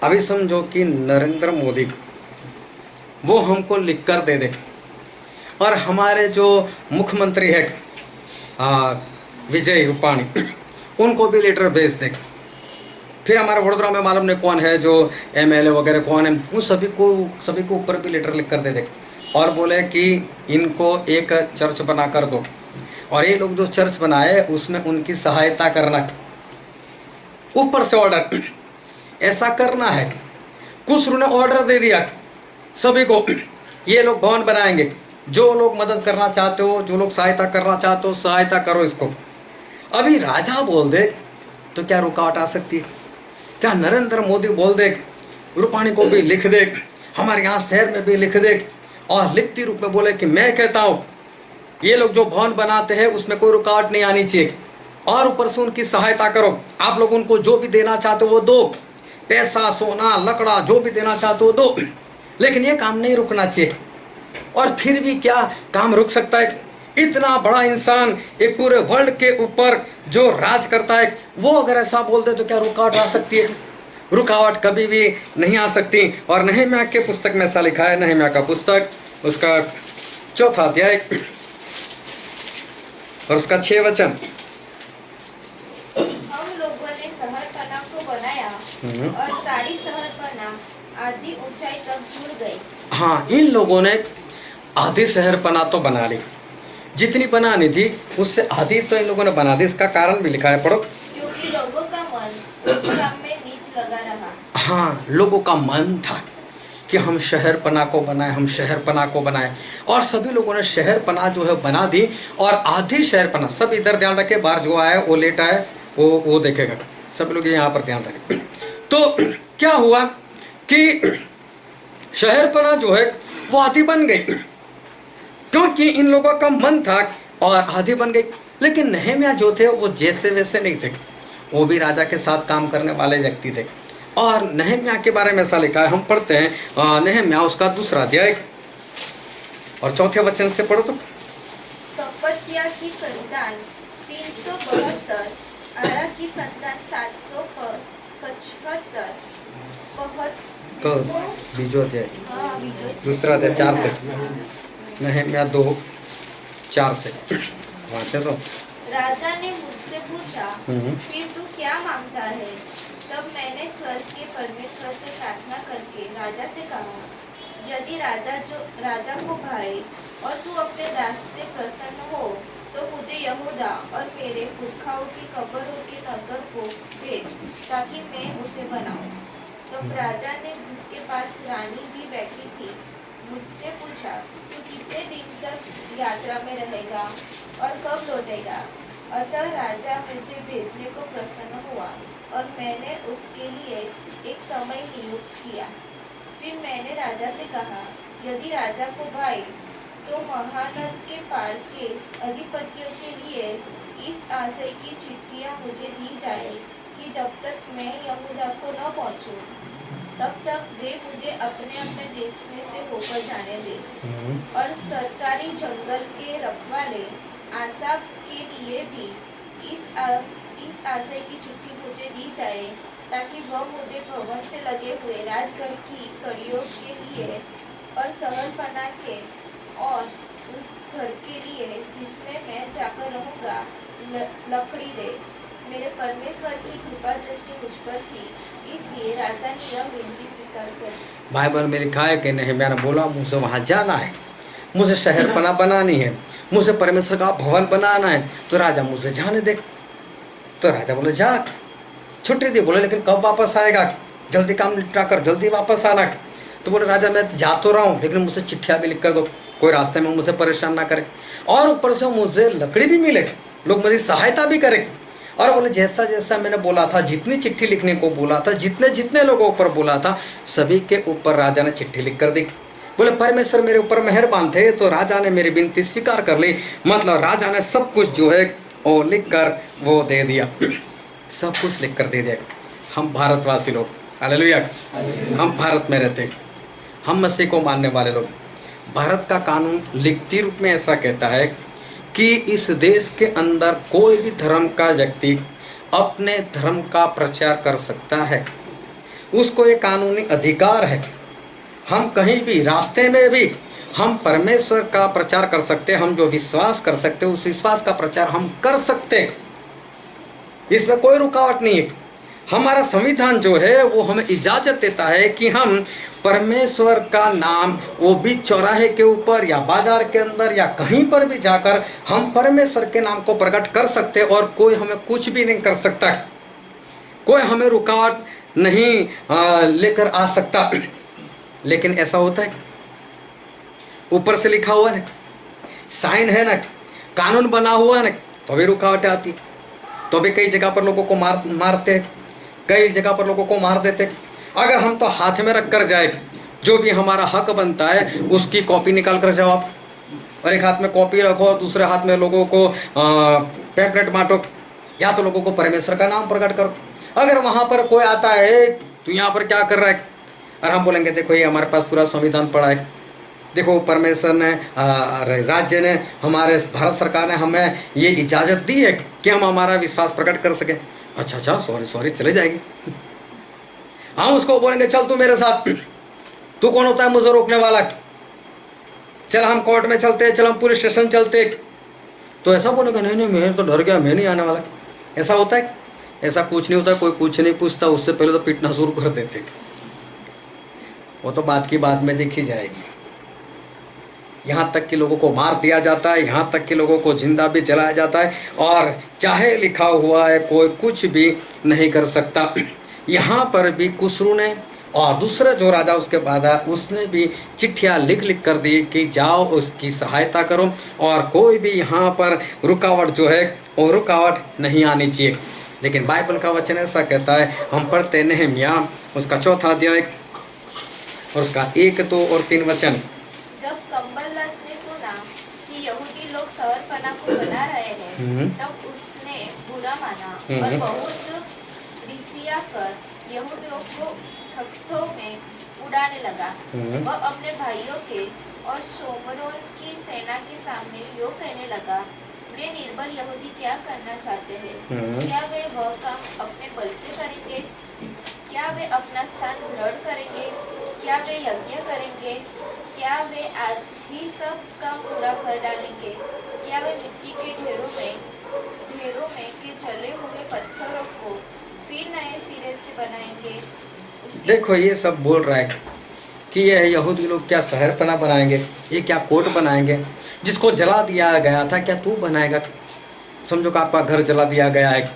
अभी समझो कि नरेंद्र मोदी वो हमको लिख कर दे दे और हमारे जो मुख्यमंत्री है विजय रूपाणी, उनको भी लेटर भेज दे। फिर हमारे वडोदरा में मालूम नहीं कौन है जो एमएलए वगैरह कौन है, उन सभी को ऊपर भी लेटर लिख कर दे दे और बोले कि इनको एक चर्च बना कर दो और ये लोग जो चर्च बनाए उसमें उनकी सहायता करना। ऊपर से ऑर्डर ऐसा करना है। खुसरू ने ऑर्डर दे दिया सभी को, ये लोग भवन बनाएंगे, जो लोग मदद करना चाहते हो, जो लोग सहायता करना चाहते हो, सहायता करो इसको। अभी राजा बोल दे तो क्या रुकावट आ सकती है? क्या नरेंद्र मोदी बोल दे, रूपाणी को भी लिख दे, हमारे यहाँ शहर में भी लिख दे और लिखती रूप में बोले कि मैं कहता हूँ ये लोग जो भवन बनाते हैं उसमें कोई रुकावट नहीं आनी चाहिए और ऊपर से उनकी सहायता करो। आप लोग उनको जो भी देना चाहते हो वो दो, पैसा, सोना, लकड़ा जो भी देना चाहते हो दो, लेकिन ये काम नहीं रुकना चाहिए। और फिर भी क्या काम रुक सकता है? इतना बड़ा इंसान एक पूरे वर्ल्ड के ऊपर जो राज करता है वो अगर ऐसा बोल दे तो क्या रुकावट आ सकती है? रुकावट कभी भी नहीं आ सकती। और नहम्याह के पुस्तक में ऐसा लिखा है, नहम्याह का पुस्तक उसका 4 अध्याय और उसका 6 वचन। हम लोगों ने शहरपनाह को बनाया और सारी शहरपनाह आधी ऊंचाई तक जुड़ गई। हाँ, इन लोगों ने आधी शहरपनाह तो बना ली, जितनी बनानी थी उससे आधी तो इन लोगों ने बना दी। इसका कारण भी लिखा है, पढ़ो। क्योंकि लोगों का मन उस काम में नीत लगा रहा। हाँ, लोगों का मन था कि हम शहरपनाह को बनाए, हम शहरपनाह को बनाए और सभी लोगों ने शहरपनाह जो है बना दी। और आधी शहरपनाह, सब इधर ध्यान रखे, बाहर जो आया वो लेटा है वो देखेगा, सब लोग यहाँ पर ध्यान रखें। तो क्या हुआ कि शहरपनाह जो है वो आधी बन गई क्योंकि इन लोगों का मन था और आधी बन गई। लेकिन नहम्याह जो थे वो जैसे वैसे नहीं थे, वो भी राजा के साथ काम करने वाले व्यक्ति थे। और नहम्याह के बारे में ऐसा लिखा है, हम पढ़ते हैं नहम्याह उसका 2 अध्याय और 4 वचन से पढ़ो तो। सपत्याह की संतान 372, आरा की संतान 775, तो बीजो अध्याय बीजो 2 अध्याय 4 से, नहम्याह 2:4 से वाचे तो। राजा ने मुझसे पूछा, फिर तू क्या मांगता है? तब मैंने स्वर्ग के परमेश्वर से प्रार्थना करके राजा से कहा, यदि राजा को भाई और तू अपने दास से प्रसन्न हो तो मुझे यहूदा और मेरे पुरखाओं की कब्रों के नगर को भेज ताकि मैं उसे बनाऊं। तब राजा ने जिसके पास रानी भी बैठी थी मुझसे पूछा, तू कितने दिन तक यात्रा में रहेगा और कब लौटेगा? अतः राजा मुझे भेजने को प्रसन्न हुआ और मैंने उसके लिए एक समय नियुक्त किया। फिर मैंने राजा से कहा, यदि राजा को भाई तो महानद के पार के अधिपतियों के लिए इस आशय की चिट्ठियां मुझे दी जाए कि जब तक मैं यहूदा को न पहुंचूं तब तक वे मुझे अपने अपने देश में से होकर जाने दे। और सरकारी जंगल के रखवाले आसाप के लिए भी इस आशय की चिट्ठी मुझे दी जाए ताकि वह मुझे भवन से लगे हुए राजगढ़ की कड़ियों के लिए और सहलपना के और उस घर के लिए जिसमें मैं जाकर रहूंगा लकड़ी दे। मेरे परमेश्वर की कृपा दृष्टि मुझ पर थी, इसलिए राजा ने यह विनती स्वीकार कर ली। बाइबल में लिखा है कि नहम्याह ने बोला मुझे वहाँ जाना है, मुझे शहरपना बनानी है, मुझे परमेश्वर का भवन बनाना है, तो राजा मुझे जाने दे। तो राजा बोले जा, छुट्टी दी। बोले लेकिन कब वापस आएगा, जल्दी काम निपटा कर जल्दी वापस आना। तो बोले राजा मैं जा तो रहा हूँ, लेकिन मुझे चिट्ठियाँ भी लिख कर दो, कोई रास्ते में मुझे परेशान ना करे, और ऊपर से मुझे लकड़ी भी मिले, लोग मेरी सहायता भी करें। और बोले जैसा जैसा मैंने बोला था, जितनी चिट्ठी लिखने को बोला था, जितने जितने लोगों पर बोला था, सभी के ऊपर राजा ने चिट्ठी लिख कर दी। बोले परमेश्वर मेरे ऊपर मेहरबान थे, तो राजा ने मेरी विनती स्वीकार कर ली। मतलब राजा ने सब कुछ जो है वो लिख कर वो दे दिया, सब कुछ लिख कर दे दिया। हम भारतवासी लोग, हालेलुया, हम भारत में रहते, हम मसीह को मानने वाले लोग, भारत का कानून लिखती रूप में ऐसा कहता है कि इस देश के अंदर कोई भी धर्म का व्यक्ति अपने धर्म का प्रचार कर सकता है, उसको ये कानूनी अधिकार है। हम कहीं भी रास्ते में भी हम परमेश्वर का प्रचार कर सकते हैं, हम जो विश्वास कर सकते हैं उस विश्वास का प्रचार हम कर सकते हैं, इसमें कोई रुकावट नहीं है। हमारा संविधान जो है वो हमें इजाज़त देता है कि हम परमेश्वर का नाम वो भी चौराहे के ऊपर या बाजार के अंदर या कहीं पर भी जाकर हम परमेश्वर के नाम को प्रकट कर सकते हैं, और कोई हमें कुछ भी नहीं कर सकता, कोई हमें रुकावट नहीं लेकर आ सकता। लेकिन ऐसा होता है, ऊपर से लिखा हुआ ना, साइन है ना, कानून बना हुआ ना, तो भी रुकावटें आती, तो भी कई जगह पर लोगों को मारते हैं, कई जगह पर लोगों को मार देते। अगर हम तो हाथ में रख कर जाए, जो भी हमारा हक बनता है उसकी कॉपी निकाल कर जाओ आप, और एक हाथ में कॉपी रखो और दूसरे हाथ में लोगों को पैम्पलेट बांटो, या तो लोगों को परमेश्वर का नाम प्रकट करो। अगर वहाँ पर कोई आता है तो यहाँ पर क्या कर रहा है, और हम बोलेंगे देखो ये हमारे पास पूरा संविधान पड़ा है, देखो परमेश्वर ने राज्य ने हमारे भारत सरकार ने हमें ये इजाज़त दी है कि हम हमारा विश्वास प्रकट कर सकें। अच्छा सॉरी चले जाएगी। हम उसको बोलेंगे चल तू मेरे साथ, तू कौन होता है मुझे रोकने वाला, चल हम कोर्ट में चलते हैं, चल हम पुलिस स्टेशन चलते। तो ऐसा बोलेगा नहीं मैं तो डर गया, मैं नहीं आने वाला। ऐसा होता है? ऐसा कुछ नहीं होता, कोई कुछ नहीं पूछता, उससे पहले तो पीटना शुरू कर देते। वो तो बात की बात में देखी जाएगी। यहाँ तक कि लोगों को मार दिया जाता है, यहाँ तक कि लोगों को जिंदा भी जलाया जाता है, और चाहे लिखा हुआ है कोई कुछ भी नहीं कर सकता। यहाँ पर भी कुसरू ने और दूसरा जो राजा उसके बाद आया उसने भी चिट्ठियाँ लिख कर दी कि जाओ उसकी सहायता करो, और कोई भी यहाँ पर रुकावट जो है वो रुकावट नहीं आनी चाहिए। लेकिन बाइबल का वचन ऐसा कहता है, हम पढ़ते नहम्याह उसका 4 अध्याय और उसका 1, 2 और 3 वचन। जब संबल्लात ने सुना कि यहूदी लोग शहरपना को बना रहे हैं, तब उसने बुरा माना और बहुत रिसिया कर यहूदियों को ठट्ठों में उड़ाने लगा। वह अपने भाइयों के और शोमरोन की सेना के सामने यो कहने लगा, वे निर्बल यहूदी क्या करना चाहते हैं? क्या वे वह काम अपने बल से करेंगे? क्या वे अपना स्थान दृढ़ करेंगे? क्या वे यज्ञ करेंगे? क्या वे आज ही सब काम पूरा कर डालेंगे? क्या वे मिट्टी के ढेरों में के जले हुए पत्थरों को फिर नए सिरे से बनाएंगे? देखो ये सब बोल रहा है कि ये यहूदी लोग क्या शहरपना बनाएंगे, ये क्या कोर्ट बनाएंगे, जिसको जला दिया गया था क्या तू बनाएगा? समझो कि आपका घर जला दिया गया है,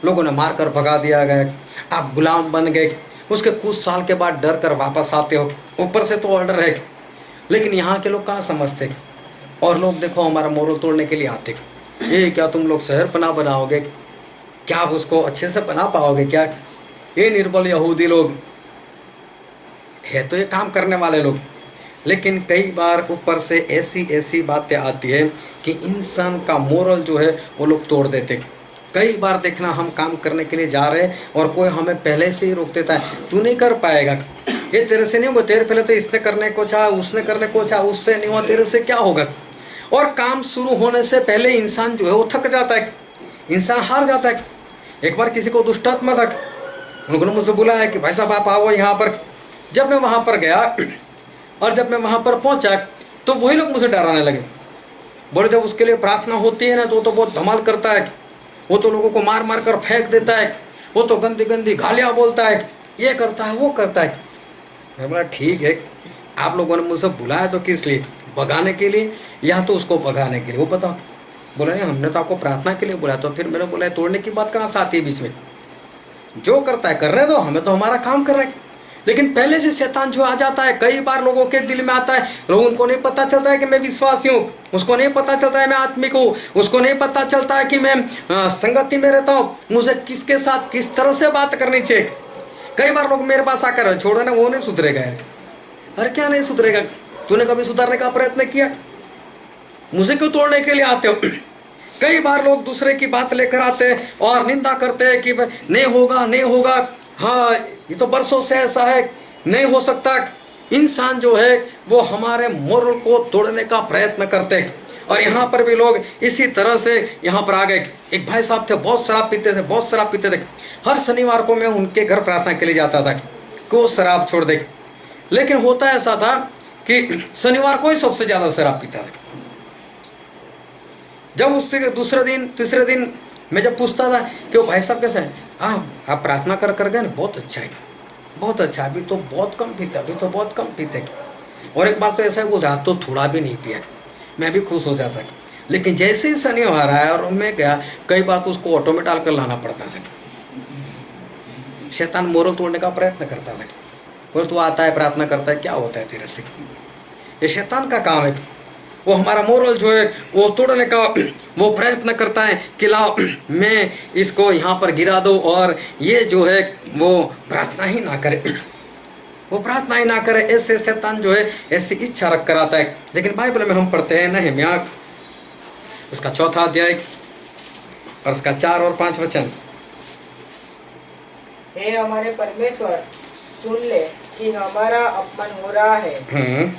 लोगों ने मार कर भगा दिया गया, आप गुलाम बन गए, उसके कुछ साल के बाद डर कर वापस आते हो, ऊपर से तो ऑर्डर है। लेकिन यहाँ के लोग कहाँ समझते, और लोग देखो हमारा मोरल तोड़ने के लिए आते। ये क्या तुम लोग शहरपना बनाओगे, क्या आप उसको अच्छे से बना पाओगे क्या? ये निर्बल यहूदी लोग है तो ये काम करने वाले लोग। लेकिन कई बार ऊपर से ऐसी बातें आती है कि इंसान का मोरल जो है वो लोग तोड़ देते। कई बार देखना हम काम करने के लिए जा रहे हैं और कोई हमें पहले से ही रोक देता है, तू नहीं कर पाएगा, ये तेरे से नहीं होगा, तेरे पहले तो इसने करने को चाहा, उसने करने को चाहा, उससे नहीं हुआ, तेरे से क्या होगा। और काम शुरू होने से पहले इंसान जो है वो थक जाता है इंसान हार जाता है। एक बार किसी को दुष्टात्मा था, उन्होंने मुझसे बुलाया कि भाई साहब आप आओ यहाँ पर। जब मैं वहाँ पर गया और जब मैं वहाँ पर पहुँचा तो वही लोग मुझे डराने लगे। बोले जब उसके लिए प्रार्थना होती है ना तो वो तो बहुत धमाल करता है, वो तो लोगों को मार मार कर फेंक देता है, वो तो गंदी गंदी गालियाँ बोलता है, ये करता है वो करता है। मैं बोला ठीक है, आप लोगों ने मुझसे बुलाया तो किस लिए, भगाने के लिए या तो उसको भगाने के लिए, वो बताओ। बोला नहीं हमने तो आपको प्रार्थना के लिए बुलाया। तो फिर मैंने बोला तोड़ने की बात कहाँ से आती है बीच में, जो करता है करने दो, हमें तो हमारा काम कर रहे हैं। लेकिन पहले से शैतान जो आ जाता है, कई बार लोगों के दिल में आता है, लोगों उनको नहीं पता चलता है कि मैं विश्वासी हूँ, उसको नहीं पता चलता है मैं आत्मिक हूँ, उसको नहीं पता चलता है कि मैं संगति में रहता हूँ, मुझे किसके साथ किस तरह से बात करनी चाहिए। कई बार लोग मेरे पास आकर छोड़ो ना वो नहीं सुधरेगा यार। अरे क्या नहीं सुधरेगा, तूने कभी सुधारने का प्रयत्न किया, मुझे क्यों तोड़ने के लिए आते हो। कई बार लोग दूसरे की बात लेकर आते हैं और निंदा करते हैं कि नहीं होगा नहीं होगा, हाँ ये तो बरसों से ऐसा है, नहीं हो सकता। इंसान जो है वो हमारे मोरल को तोड़ने का प्रयत्न करते हैं। और यहाँ पर भी लोग इसी तरह से यहाँ पर आ गए। एक भाई साहब थे, बहुत शराब पीते थे, बहुत शराब पीते थे। हर शनिवार को मैं उनके घर प्रार्थना के लिए जाता था कि वो शराब छोड़ दे। लेकिन होता ऐसा था कि शनिवार को ही सबसे ज़्यादा शराब पीता था। जब उससे दूसरे दिन तीसरे दिन मैं जब पूछता था कि वो भाई साहब कैसे हैं, हाँ आप प्रार्थना कर गए ना, बहुत अच्छा है बहुत अच्छा, अभी तो बहुत कम पीते, अभी तो बहुत कम पीते। और एक बार तो ऐसा ही बोल रहा तो थोड़ा भी नहीं पिया, मैं भी खुश हो जाता। लेकिन जैसे ही शनिवार आया और मैं गया, कई बार तो उसको ऑटो में डालकर लाना पड़ता था। शैतान मोरल तोड़ने का प्रयत्न करता था। और तू आता है प्रार्थना करता है, क्या होता है तेरे से, ये शैतान का काम है। वो हमारा मोरल जो है वो तोड़ने का वो प्रयत्न करता है कि लाओ मैं इसको यहाँ पर गिरा दो और ये जो है वो प्रार्थना ही ना करे, वो प्रार्थना ही ना करे। ऐसे शैतान जो है ऐसी इच्छा रख कर आता है। लेकिन बाइबल में हम पढ़ते हैं नहम्याह उसका 4 अध्याय और उसका 4 और 5 वचन। हे हमारे परमेश्वर, सुन ले कि हमारा अपमान हो रहा है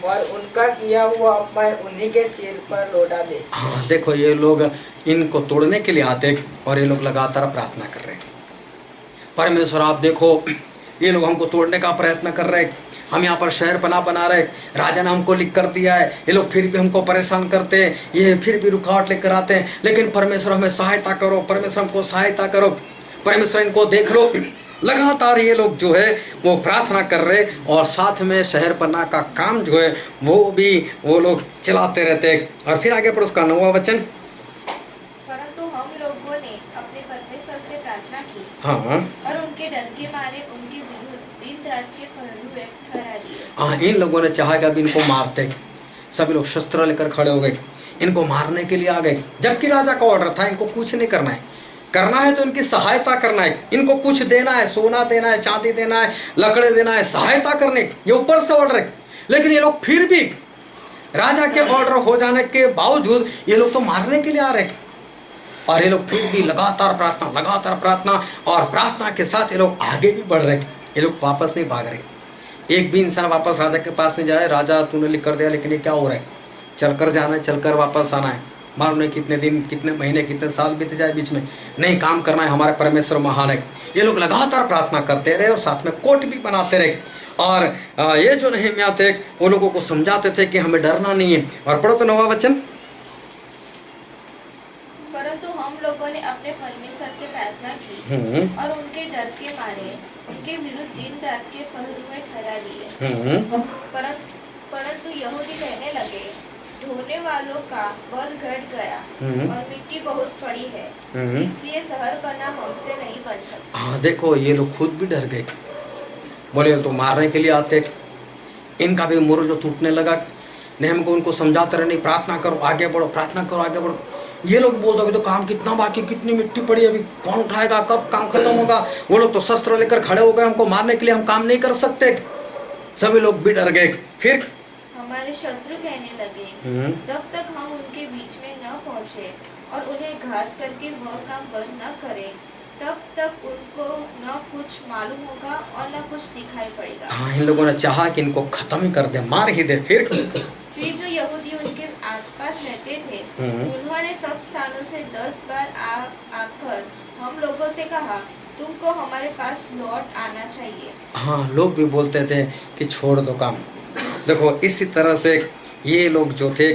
और उनका किया हुआ अपमान उन्हीं के सिर पर लौटा दे। हाँ देखो, ये लोग इनको तोड़ने के लिए आते और ये लोग लगातार प्रार्थना कर रहे हैं, परमेश्वर आप देखो ये लोग हमको तोड़ने का प्रयत्न कर रहे हैं, हम यहाँ पर शहर बना रहे, राजा ने हमको लिख कर दिया है, ये लोग फिर भी हमको परेशान करते हैं, ये फिर भी रुकावट लेकर आते हैं। लेकिन परमेश्वर हमें सहायता करो, परमेश्वर हमको सहायता करो, परमेश्वर इनको देख लो। लगातार ये लोग जो है वो प्रार्थना कर रहे और साथ में शहर पन्ना का काम जो है वो लोग चलाते रहते हैं। और फिर आगे पढ़ो उसका 9वां वचन। परंतु हम लोगों ने अपने परमेश्वर से प्रार्थना की हाँ और उनके डर के मारे उनके विरुद्ध दिन रात के पहरुए ठहरा दिए। हाँ, इन लोगों ने चाहा कि अभी इनको मारते, सभी लोग शस्त्र लेकर खड़े हो गए, इनको मारने के लिए आ गए। जबकि राजा का ऑर्डर था इनको कुछ नहीं करना है, करना है तो इनकी सहायता करना है, इनको कुछ देना है, सोना देना है, चांदी देना है, लकड़े देना है, सहायता करने, ये ऊपर से ऑर्डर है। लेकिन ये लोग फिर भी राजा के ऑर्डर हो जाने के बावजूद ये लोग तो मारने के लिए आ रहे और ये लोग फिर भी लगातार प्रार्थना और प्रार्थना के साथ ये लोग आगे भी बढ़ रहे, ये लोग वापस नहीं भाग रहे। एक भी इंसान वापस राजा के पास नहीं जाए, राजा तूने लिख कर दिया लेकिन ये क्या हो रहा है, चलकर जाना है, चलकर वापस आना है, मालूम नहीं कितने दिन कितने महीने कितने साल बीत जाए बीच में, नहीं काम करना है, हमारे परमेश्वर महान है। ये लोग लगातार प्रार्थना करते रहे और साथ में कोट भी बनाते रहे। और ये जो नहम्याह थे वो लोगों को समझाते थे कि हमें डरना नहीं है। और पढ़ो तो 9वां वचन। परंतु हम लोगों ने अपने परमेश्वर से प्रार्थना की और उनके डर के मारे उनके विरुद्ध दिन रात के पहरुए ठहरा दिए। परंतु यहूदी कहने लगे, ढोने वालों का बल घट गया और मिट्टी बहुत पड़ी है, इसलिए शहर बना हमसे नहीं बन सकता। हाँ देखो, ये लोग खुद भी डर गए, बोले तो मारने के लिए आते, इनका भी मुर जो टूटने लगा। नेहम को उनको समझाते रहे, नहीं प्रार्थना करो आगे बढ़ो, प्रार्थना करो आगे बढ़ो। ये लोग बोलते अभी तो काम कितना बाकी, कितनी मिट्टी पड़ी, अभी कौन उठाएगा, कब काम खत्म होगा। वो लोग तो शस्त्र लेकर खड़े हो गए, हमको मारने के लिए, हम काम नहीं कर सकते। सभी लोग भी डर गए। फिर हमारे शत्रु कहने लगे, जब तक हम उनके बीच में न पहुंचे और उन्हें घात करके वह काम बंद न करें, तब तक उनको न कुछ मालूम होगा और न कुछ दिखाई पड़ेगा। हाँ, इन लोगों ने चाहा कि इनको खत्म ही कर दे, मार ही दे। फिर जो यहूदी उनके आसपास रहते थे उन्होंने सब स्थानों से 10 बार आकर हम लोगों से कहा, तुमको हमारे पास लौट आना चाहिए। हाँ, लोग भी बोलते थे कि छोड़ दो काम। देखो इसी तरह से ये लोग जो थे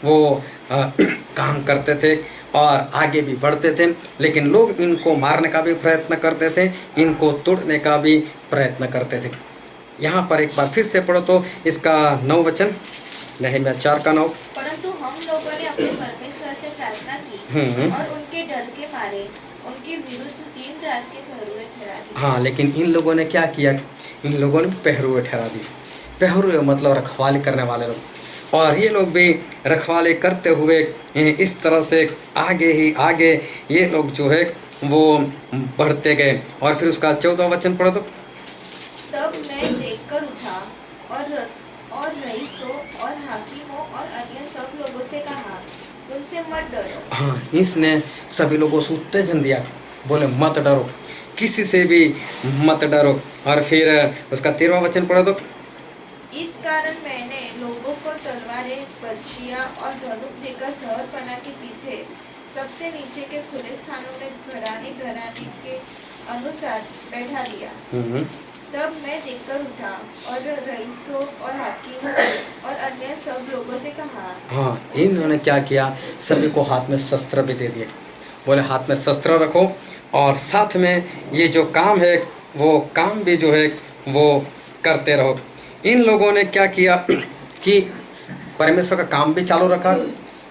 वो काम करते थे और आगे भी बढ़ते थे, लेकिन लोग इनको मारने का भी प्रयत्न करते थे, इनको तोड़ने का भी प्रयत्न करते थे। यहाँ पर एक बार फिर से पढ़ो तो इसका 9 वचन, नहम्याह 4:9। परंतु हम लोगों ने अपने परमेश्वर से प्रार्थना की और उनके डर के मारे उनके विरुद्ध दिन रात के पहरुए ठहरा दिए। हाँ, लेकिन इन लोगों ने क्या किया? इन लोगों ने पहरुए ठहरा दिए। पहरुए मतलब रखवाली करने वाले लोग, और ये लोग भी रखवाली करते हुए इस तरह से आगे ही आगे ये लोग जो है वो बढ़ते गए। और फिर उसका 14 वचन पढ़ो तो। तब मैं देखकर उठा और रईसों और हाकिमों और अन्य सब लोगों से कहा, उनसे मत डरो। हाँ, इसने सभी लोगों से उत्तेजन दिया, बोले मत डरो, किसी से भी मत डरो। और फिर उसका 13वां वचन पढ़ो तो। इस कारण मैंने लोगों को तलवारें, बर्छियां और धनुक देकर शहरपनाह के पीछे सबसे नीचे के खुले स्थानों में घराने के अनुसार बैठा दिया। तब मैं देखकर उठा और रईसों और हाकिमों और अन्य सब लोगों से कहा। हाँ, इन्होंने क्या किया? सभी को हाथ में शस्त्र भी दे दिए, बोले हाथ में शस्त्र रखो और साथ में ये जो काम है वो काम भी जो है वो करते रहो। इन लोगों ने क्या किया कि परमेश्वर का काम भी चालू रखा,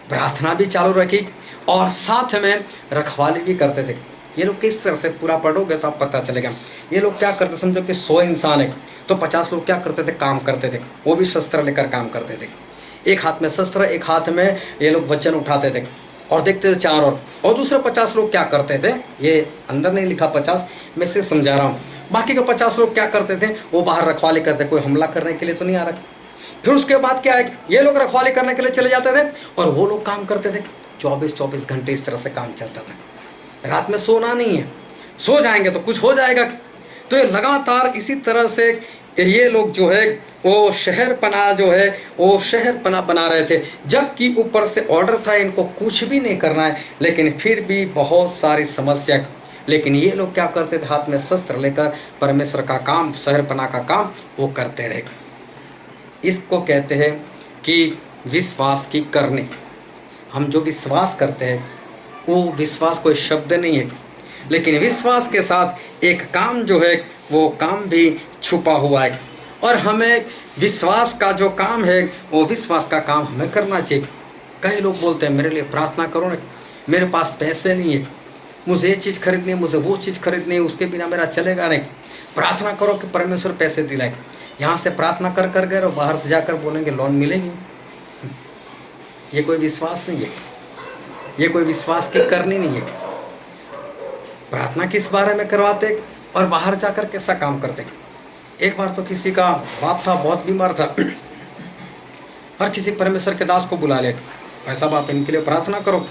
प्रार्थना भी चालू रखी और साथ में रखवाली भी करते थे। ये लोग किस तरह से, पूरा पढ़ोगे तो आप पता चलेगा। ये लोग क्या करते, समझो कि 100 इंसान है तो 50 लोग क्या करते थे? काम करते थे, वो भी शस्त्र लेकर काम करते थे। एक हाथ में शस्त्र, एक हाथ में ये लोग वचन उठाते थे और देखते थे चार और दूसरे 50 लोग क्या करते थे? ये अंदर नहीं लिखा 50, मैं सिर्फ समझा रहा हूँ। बाकी के 50 लोग क्या करते थे? वो बाहर रखवाली करते, कोई हमला करने के लिए तो नहीं आ रहा। फिर उसके बाद क्या है, ये लोग रखवाली करने के लिए चले जाते थे और वो लोग काम करते थे। 24-24 घंटे इस तरह से काम चलता था। रात में सोना नहीं है, सो जाएंगे तो कुछ हो जाएगा। तो ये लगातार इसी तरह से ये लोग जो है वो शहर पनाह जो है वो शहर पनाह बना रहे थे, जबकि ऊपर से ऑर्डर था इनको कुछ भी नहीं करना है, लेकिन फिर भी बहुत सारी समस्या। लेकिन ये लोग क्या करते थे? हाथ में शस्त्र लेकर परमेश्वर का काम, शहर पनाह का काम वो करते रहे। इसको कहते हैं कि विश्वास की करनी। हम जो विश्वास करते हैं वो विश्वास कोई शब्द नहीं है, लेकिन विश्वास के साथ एक काम जो है वो काम भी छुपा हुआ है। और हमें विश्वास का जो काम है वो विश्वास का काम हमें करना चाहिए। कई लोग बोलते हैं मेरे लिए प्रार्थना करो ना, मेरे पास पैसे नहीं है, मुझे ये चीज़ खरीदनी है, मुझे वो चीज़ खरीदनी है, उसके बिना मेरा चलेगा नहीं। प्रार्थना करो कि परमेश्वर पैसे दिलाए। यहाँ से प्रार्थना कर कर गए और बाहर से जाकर बोलेंगे लोन मिलेगी। ये कोई विश्वास नहीं है, ये कोई विश्वास की करनी नहीं है। प्रार्थना किस बारे में करवाते और बाहर जाकर कैसा काम करते। एक बार तो किसी का बाप था, बहुत बीमार था, और किसी परमेश्वर के दास को बुला ले, भाई साहब आप इनके लिए प्रार्थना करो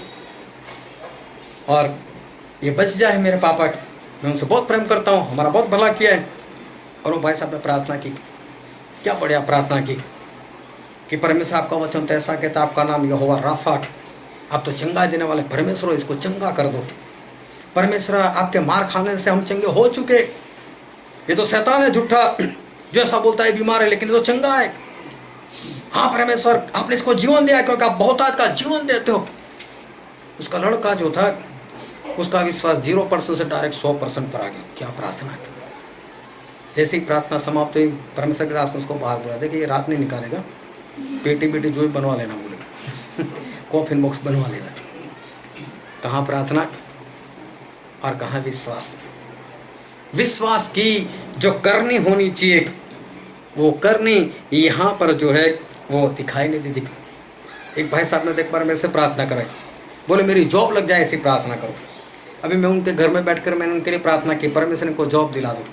और ये बच जाए मेरे पापा, मैं उनसे बहुत प्रेम करता हूँ, हमारा बहुत भला किया है। और वो भाई साहब ने प्रार्थना की, क्या बढ़िया प्रार्थना की कि परमेश्वर आपका वचन तो ऐसा कहता, आपका नाम यहोवा राफा, आप तो चंगा देने वाले परमेश्वर हो, इसको चंगा कर दो। परमेश्वर आपके मार खाने से हम चंगे हो चुके, ये तो शैतान है झूठा जो ऐसा बोलता है बीमार है लेकिन ये तो चंगा है। हाँ परमेश्वर आपने इसको जीवन दिया क्योंकि आप बहुत आज का जीवन देते हो। उसका लड़का जो था उसका विश्वास 0% से डायरेक्ट 100% पर आ गया। क्या प्रार्थना की, जैसे ही प्रार्थना समाप्त हुई परमेश्वर के दास ने उसको बाहर बोला, देखिए ये रात नहीं निकालेगा, पेटी जो बनवा लेना, बोले कॉफिन बॉक्स बनवा लेना। कहाँ प्रार्थना और कहाँ विश्वास। विश्वास की जो करनी होनी चाहिए वो करनी यहाँ पर जो है वो दिखाई नहीं दी। एक भाई साहब ने देख बार मेरे से प्रार्थना कराई, बोले मेरी जॉब लग जाए ऐसी प्रार्थना करो। अभी मैं उनके घर में बैठकर मैंने उनके लिए प्रार्थना की, परमेश्वर को जॉब दिला दो।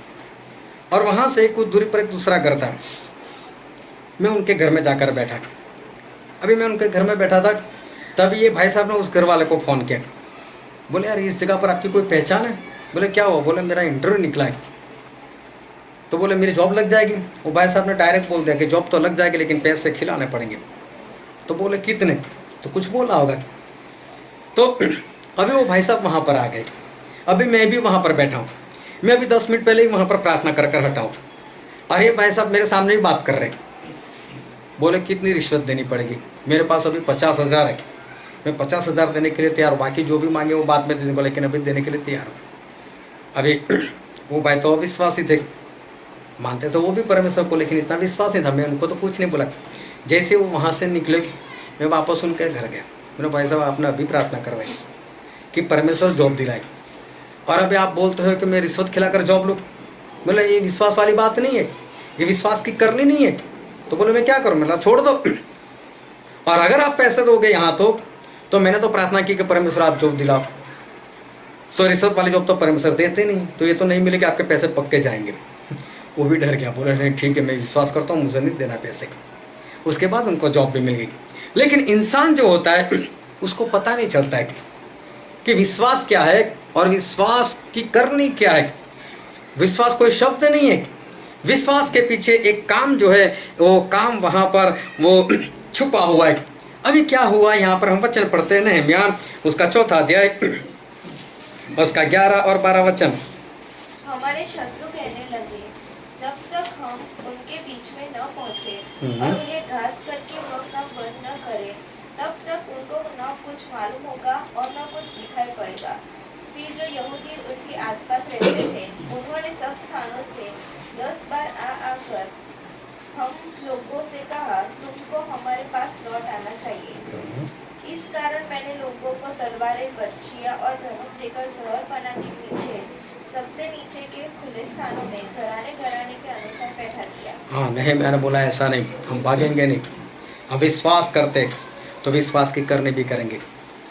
और वहाँ से कुछ दूरी पर एक दूसरा घर था, मैं उनके घर में जाकर बैठा। अभी मैं उनके घर में बैठा था तभी ये भाई साहब ने उस घर वाले को फ़ोन किया, बोले यार इस जगह पर आपकी कोई पहचान है? बोले क्या हुआ? बोले मेरा इंटरव्यू निकला है। तो बोले मेरी जॉब लग जाएगी? वो भाई साहब ने डायरेक्ट बोल दिया कि जॉब तो लग जाएगी लेकिन पैसे खिलाने पड़ेंगे। तो बोले कितने, तो कुछ बोला होगा। तो अभी वो भाई साहब वहाँ पर आ गए, अभी मैं भी वहाँ पर बैठा हूँ, मैं अभी 10 मिनट पहले ही वहाँ पर प्रार्थना कर कर हटा हूँ, और ये भाई साहब मेरे सामने ही बात कर रहे। बोले कितनी रिश्वत देनी पड़ेगी, मेरे पास अभी 50,000 है, मैं 50,000 देने के लिए तैयार हूँ, बाकी जो भी मांगे वो बाद में देने को, लेकिन अभी देने के लिए तैयार हूँ। अभी वो भाई तो अविश्वासी थे, मानते तो वो भी परमेश्वर को, लेकिन इतना विश्वास नहीं था। मैं उनको तो कुछ नहीं बोला। जैसे वो वहाँ से निकले, मैं वापस उनके घर गया। मैंने भाई साहब आपने अभी प्रार्थना करवाई कि परमेश्वर जॉब दिलाए, और अभी आप बोलते हो कि मैं रिश्वत खिलाकर जॉब लूँ। बोले ये विश्वास वाली बात नहीं है, ये विश्वास की करनी नहीं है। तो बोले मैं क्या करूँ, मतलब छोड़ दो, और अगर आप पैसे दोगे यहाँ तो मैंने तो प्रार्थना की कि परमेश्वर आप जॉब दिलाओ, तो रिश्वत वाली जॉब तो परमेश्वर देते नहीं, तो ये तो नहीं मिलेगी, आपके पैसे पक्के जाएंगे। वो भी डर गया, बोला नहीं ठीक है मैं विश्वास करता हूँ, मुझे नहीं देना पैसे। उसके बाद उनको जॉब भी मिल गई। लेकिन इंसान जो होता है उसको पता नहीं चलता है कि विश्वास क्या है और विश्वास की करनी क्या है। विश्वास कोई शब्द नहीं है, विश्वास के पीछे एक काम जो है वो काम वहाँ पर वो छुपा हुआ है। अभी क्या हुआ यहाँ पर हम वचन पढ़ते हैं, नहम्याह उसका 4 अध्याय उसका 11 और 12 वचन। हमारे शत्रु कहने लगे, जब तक हम उनके बीच में न पहुंचे और उन्हें घात करके वह काम बंद न करें, तब तक उनको न कुछ मालूम होगा और न कुछ दिखाई पड़ेगा। फिर जो यहूदी उनके आसपास रहते थे, उन्होंने सब स्थानों से 10 बार आकर हम लोगों से कहा, तुमको हमारे पास लौट आना चाहिए। इस कारण मैंने लोगों को तलवारें, बर्छियां और धनुष देकर शहरपनाह के पीछे सबसे नीचे के खुले स्थानों में घराने घराने के अनुसार बैठा दिया। हाँ नहीं, मैंने बोला ऐसा नहीं, हम भागेंगे नहीं, हम विश्वास करते तो विश्वास की करनी भी करेंगे।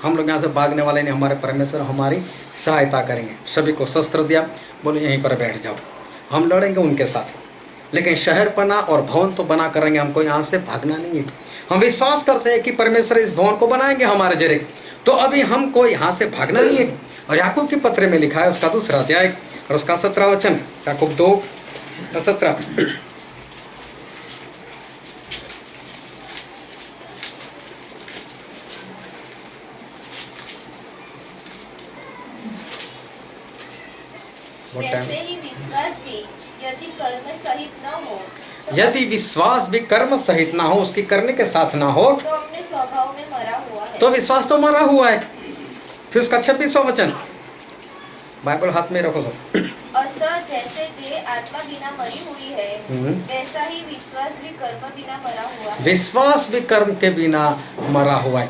हम लोग यहाँ से भागने वाले नहीं, हमारे परमेश्वर हमारी सहायता करेंगे। सभी को शस्त्र दिया, बोले यहीं पर बैठ जाओ, हम लड़ेंगे उनके साथ, लेकिन शहरपना और भवन तो बना करेंगे, हमको यहाँ से भागना नहीं है। हम विश्वास करते हैं कि परमेश्वर इस भवन को बनाएंगे हमारे जरिए, तो अभी हमको यहाँ से भागना नहीं है। और याकूब के पत्र में लिखा है उसका 2 अध्याय और उसका 17 वचन, याकूब 2:17। वैसे ही विश्वास भी यदि कर्म सहित न हो, यदि विश्वास भी कर्म सहित ना हो, उसकी करने के साथ ना हो, तो अपने स्वभाव में मरा हुआ है। तो विश्वास तो मरा हुआ है। फिर उसका 26वां वचन, बाइबल हाथ में रखो सब। अतः जैसे देह आत्मा बिना मरी हुई है, वैसा ही विश्वास भी कर्म बिना मरा हुआ है। विश्वास भी कर्म के बिना मरा हुआ है।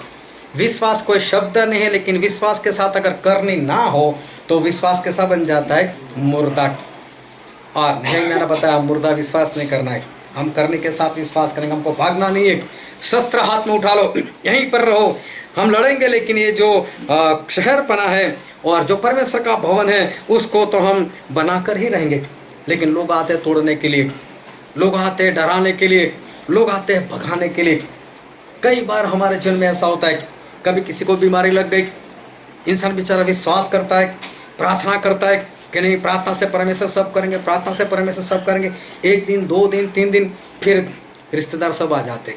विश्वास कोई शब्द नहीं है, लेकिन विश्वास के साथ अगर करनी ना हो तो विश्वास कैसा बन जाता है, मुर्दा। और नहीं, मैंने बताया मुर्दा विश्वास नहीं करना है, हम करने के साथ विश्वास करेंगे। हमको भागना नहीं है, शस्त्र हाथ में उठा लो, यहीं पर रहो, हम लड़ेंगे। लेकिन ये जो शहरपना है और जो परमेश्वर का भवन है, उसको तो हम बनाकर ही रहेंगे। लेकिन लोग आते हैं तोड़ने के लिए, लोग आते हैं डराने के लिए, लोग आते हैं भगाने के लिए। कई बार हमारे जीवन में ऐसा होता है, कभी किसी को बीमारी लग गई, इंसान बेचारा विश्वास करता है, प्रार्थना करता है कि नहीं प्रार्थना से परमेश्वर सब करेंगे, प्रार्थना से परमेश्वर सब करेंगे। 1 दिन 2 दिन 3 दिन, फिर रिश्तेदार सब आ जाते।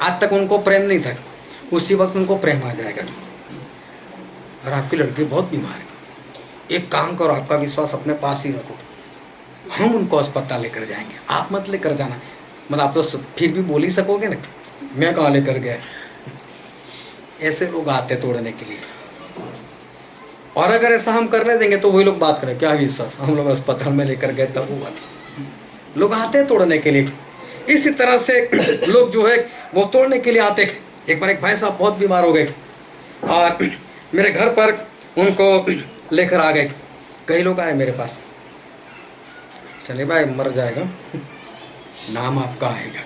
आज तक उनको प्रेम नहीं था, उसी वक्त उनको प्रेम आ जाएगा। और आपकी लड़की बहुत बीमार है, एक काम करो, आपका विश्वास अपने पास ही रखो, हम उनको अस्पताल लेकर जाएंगे, आप मत लेकर जाना। मतलब आप तो फिर भी बोल ही सकोगे ना, मैं कहाँ लेकर गया। ऐसे लोग आते तोड़ने के लिए, और अगर ऐसा हम करने देंगे तो वही लोग बात करें, क्या विश्वास, हम लोग अस्पताल में लेकर गए तब हुआ। लोग आते तोड़ने के लिए। इसी तरह से लोग जो है वो तोड़ने के लिए आते। एक बार एक भाई साहब बहुत बीमार हो गए और मेरे घर पर उनको लेकर आ गए। कई लोग आए मेरे पास, चले भाई मर जाएगा, नाम आपका आएगा,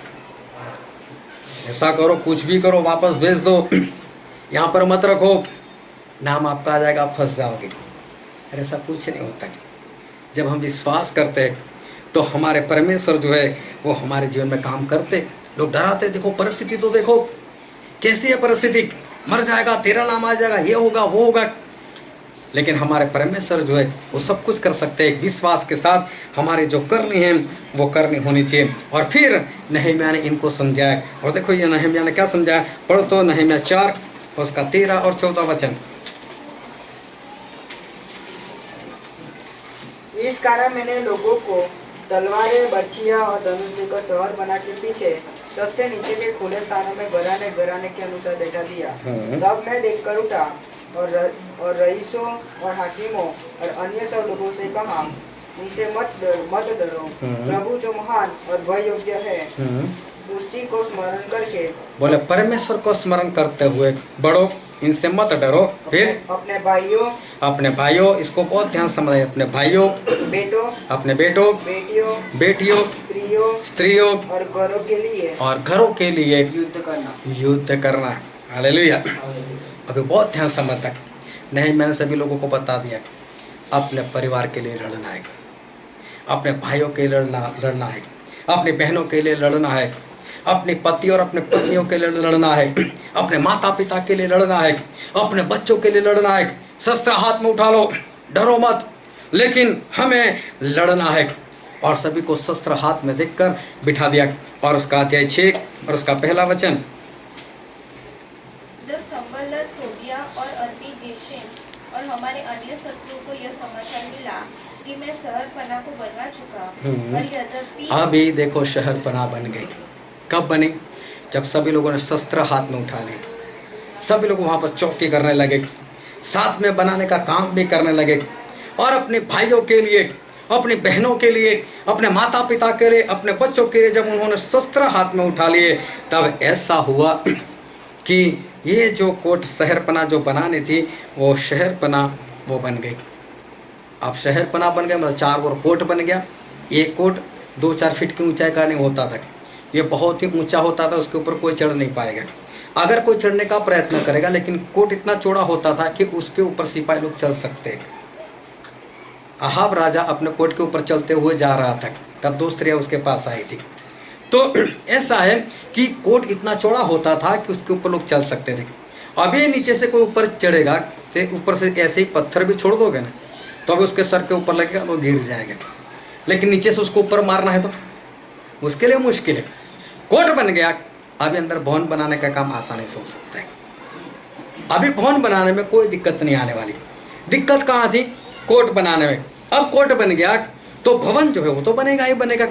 ऐसा करो, कुछ भी करो, वापस भेज दो, यहाँ पर मत रखो, नाम आपका आ जाएगा, आप फंस जाओगे। अरे ऐसा कुछ नहीं होता। जब हम विश्वास करते हैं तो हमारे परमेश्वर जो है वो हमारे जीवन में काम करते। लोग डराते, देखो परिस्थिति तो देखो कैसी है परिस्थिति, मर जाएगा, तेरा नाम आ जाएगा, ये होगा वो होगा। लेकिन हमारे परमेश्वर जो है वो सब कुछ कर सकते हैं। विश्वास के साथ हमारे जो करनी है वो करनी होनी चाहिए। और फिर नहम्याह ने इनको समझाया, और देखो ये नहम्याह ने क्या समझाया, पढ़ो तो नहम्याह 4 उसका 13 और 14 वचन। इस कारण मैंने लोगों को तलवारें, बर्छियां और धनुष लेकर शहर बना के पीछे सबसे नीचे के खुले स्थानों में घराने घराने के अनुसार बैठा दिया। तब मैं देखकर उठा और रईसों और हाकिमों और अन्य सब लोगों से कहा, उनसे मत डरो। प्रभु जो महान और भय योग्य है, उसी को स्मरण करके, बोले परमेश्वर को स्मरण करते हुए बढ़ो, इनसे मत डरो। फिर अपने भाइयों, इसको बहुत ध्यान समझाइए, अपने भाइयों, अपने बेटों, बेटियों, स्त्रियों और घरों के लिए युद्ध करना। हालेलुया। अभी बहुत ध्यान समझ तक नहीं, मैंने सभी लोगों को बता दिया, अपने परिवार के लिए लड़ना है, अपने भाइयों के लिए लड़ना है, अपनी बहनों के लिए लड़ना है, अपने पति और अपने पत्नियों के लिए लड़ना है, अपने माता पिता के लिए लड़ना है, अपने बच्चों के लिए लड़ना है। शस्त्र हाथ में उठा लो, डरो मत, लेकिन हमें लड़ना है। और सभी को शस्त्र हाथ में देखकर बिठा दिया। और उसका अध्याय 6 और उसका पहला वचन। जब संबल्लत, तोबिया और अरबी गेशेम और हमारे अन्य शत्रुओं को यह समाचार मिला कि मैं शहर पनाह को बनवा चुका, और यद्यपि अभी देखो शहर पनाह बन गई। कब बनी? जब सभी लोगों ने शस्त्र हाथ में उठा लिए, सभी लोग वहाँ पर चौकी करने लगे, साथ में बनाने का काम भी करने लगे, और अपने भाइयों के लिए, अपनी बहनों के लिए, अपने माता पिता के लिए, अपने बच्चों के लिए जब उन्होंने शस्त्र हाथ में उठा लिए, तब ऐसा हुआ कि ये जो कोट शहरपना जो बनानी थी वो शहरपना वो बन गई। अब शहरपना बन गया, मतलब 4 और कोट बन गया। एक कोट 2-4 फीट की ऊंचाई का नहीं होता था, ये बहुत ही ऊंचा होता था, उसके ऊपर कोई चढ़ नहीं पाएगा। अगर कोई चढ़ने का प्रयत्न करेगा, लेकिन कोट इतना चौड़ा होता था कि उसके ऊपर सिपाही लोग चल सकते। अहाब राजा अपने कोट के ऊपर चलते हुए जा रहा था, तब 2 स्त्रियां उसके पास आई थी। तो ऐसा है कि कोट इतना चौड़ा होता था कि उसके ऊपर लोग चल सकते थे। अभी नीचे से कोई ऊपर चढ़ेगा तो ऊपर से ऐसे ही पत्थर भी छोड़ दोगे ना, तो अभी उसके सर के ऊपर लगेगा, वो गिर जाएगा। लेकिन नीचे से उसको ऊपर मारना है तो उसके लिए मुश्किल है। कोट बन गया, अभी अंदर भवन बनाने का काम आसानी से हो सकता है। अभी भवन बनाने में कोई दिक्कत नहीं आने वाली। दिक्कत कहाँ थी? कोट बनाने में। अब कोट बन गया तो भवन जो है वो तो बनेगा ही बनेगा।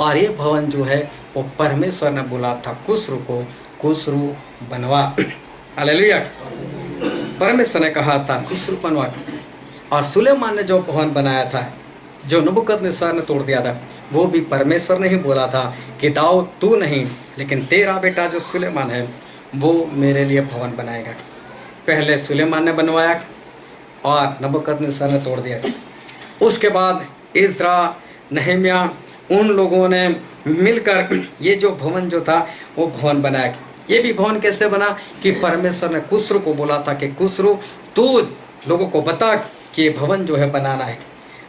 और ये भवन जो है वो परमेश्वर ने बोला था कुस्रू को, कुस्रू बनवा। हालेलुया। परमेश्वर ने कहा था कुस्रू बनवा। और सुलेमान ने जो भवन बनाया था, जो नबूकदनेस्सर ने तोड़ दिया था, वो भी परमेश्वर ने ही बोला था कि दाऊद तू नहीं, लेकिन तेरा बेटा जो सुलेमान है वो मेरे लिए भवन बनाएगा। पहले सुलेमान ने बनवाया और नबूकदनेस्सर ने तोड़ दिया। उसके बाद इज़रा, नहम्याह, उन लोगों ने मिलकर ये जो भवन जो था वो भवन बनाया। ये भी भवन कैसे बना कि परमेश्वर ने कुस्रू को बोला था कि कुस्रू तू लोगों को बता कि ये भवन जो है बनाना है।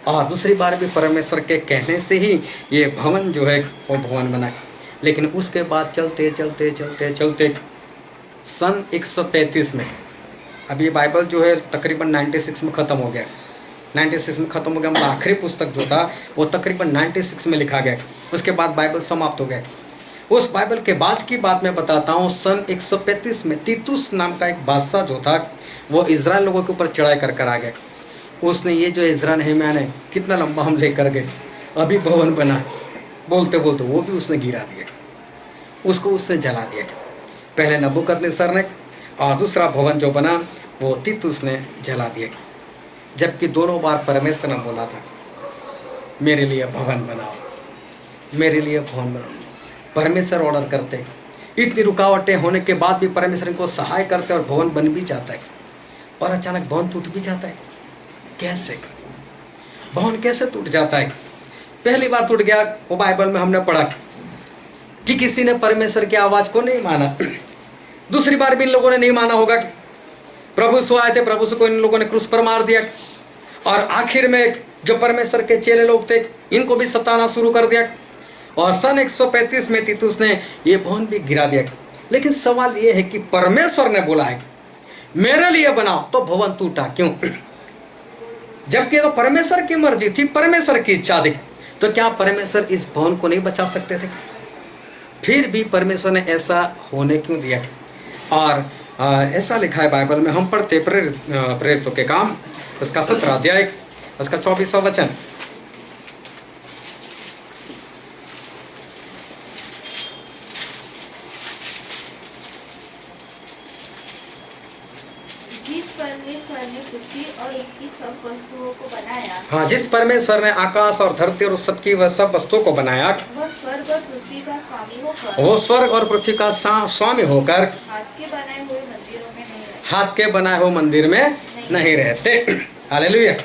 और दूसरी बार भी परमेश्वर के कहने से ही ये भवन जो है वो भवन बना। लेकिन उसके बाद चलते चलते चलते चलते सन 135 में, अब ये बाइबल जो है तकरीबन 96 में ख़त्म हो गया। 96 में ख़त्म हो गया, मतलब आखिरी पुस्तक जो था वो तकरीबन 96 में लिखा गया। उसके बाद बाइबल समाप्त हो गया। उस बाइबल के बाद की बात मैं बताता हूँ। सन 135 में तीतुस नाम का एक बादशाह जो था वो इज़राइल लोगों के ऊपर चढ़ाई कर आ गया। उसने ये जो इज़रा नहम्याह ने कितना लंबा हम लेकर गए, अभी भवन बना बोलते बोलते वो भी उसने गिरा दिया, उसको उसने जला दिया। पहले नबूकदनेस्सर ने, और दूसरा भवन जो बना वो तीतुस ने जला दिया। जबकि दोनों बार परमेश्वर ने बोला था मेरे लिए भवन बनाओ, मेरे लिए भवन बनाओ। परमेश्वर ऑर्डर करते, इतनी रुकावटें होने के बाद भी परमेश्वर इनको सहाय करते और भवन बन भी जाता है। और अचानक भवन टूट भी जाता है। कैसे? भवन कैसे टूट जाता है? पहली बार टूट गया वो बाइबल में हमने पढ़ा कि किसी ने परमेश्वर की आवाज़ को नहीं माना। दूसरी बार भी इन लोगों ने नहीं माना होगा। प्रभु यीशु आए थे, प्रभु यीशु को इन लोगों ने क्रूस पर मार दिया। और आखिर में जो परमेश्वर के चेले लोग थे इनको भी सताना शुरू कर दिया। और सन 135 में तीतुस ने ये भवन भी गिरा दिया। लेकिन सवाल ये है कि परमेश्वर ने बोला है मेरे लिए बनाओ, तो भवन टूटा क्यों? जबकि तो परमेश्वर की मर्जी थी, परमेश्वर की इच्छा थी, तो क्या परमेश्वर इस भवन को नहीं बचा सकते थे? फिर भी परमेश्वर ने ऐसा होने क्यों दिया? और ऐसा लिखा है बाइबल में, हम पढ़ते प्रेरितों के काम उसका 17 अध्याय उसका 24वां वचन। जिस परमेश्वर ने पृथ्वी और उसकी सब वस्तुओं को बनाया, हाँ, जिस परमेश्वर ने आकाश और धरती और सबकी वह सब वस्तुओं को बनाया, वो स्वर्ग और पृथ्वी का स्वामी होकर, वो स्वर्ग और पृथ्वी का स्वामी होकर हाथ के बनाए हुए मंदिरों में नहीं रहता। हाथ के बनाए हुए मंदिर में नहीं रहते। हालेलुया।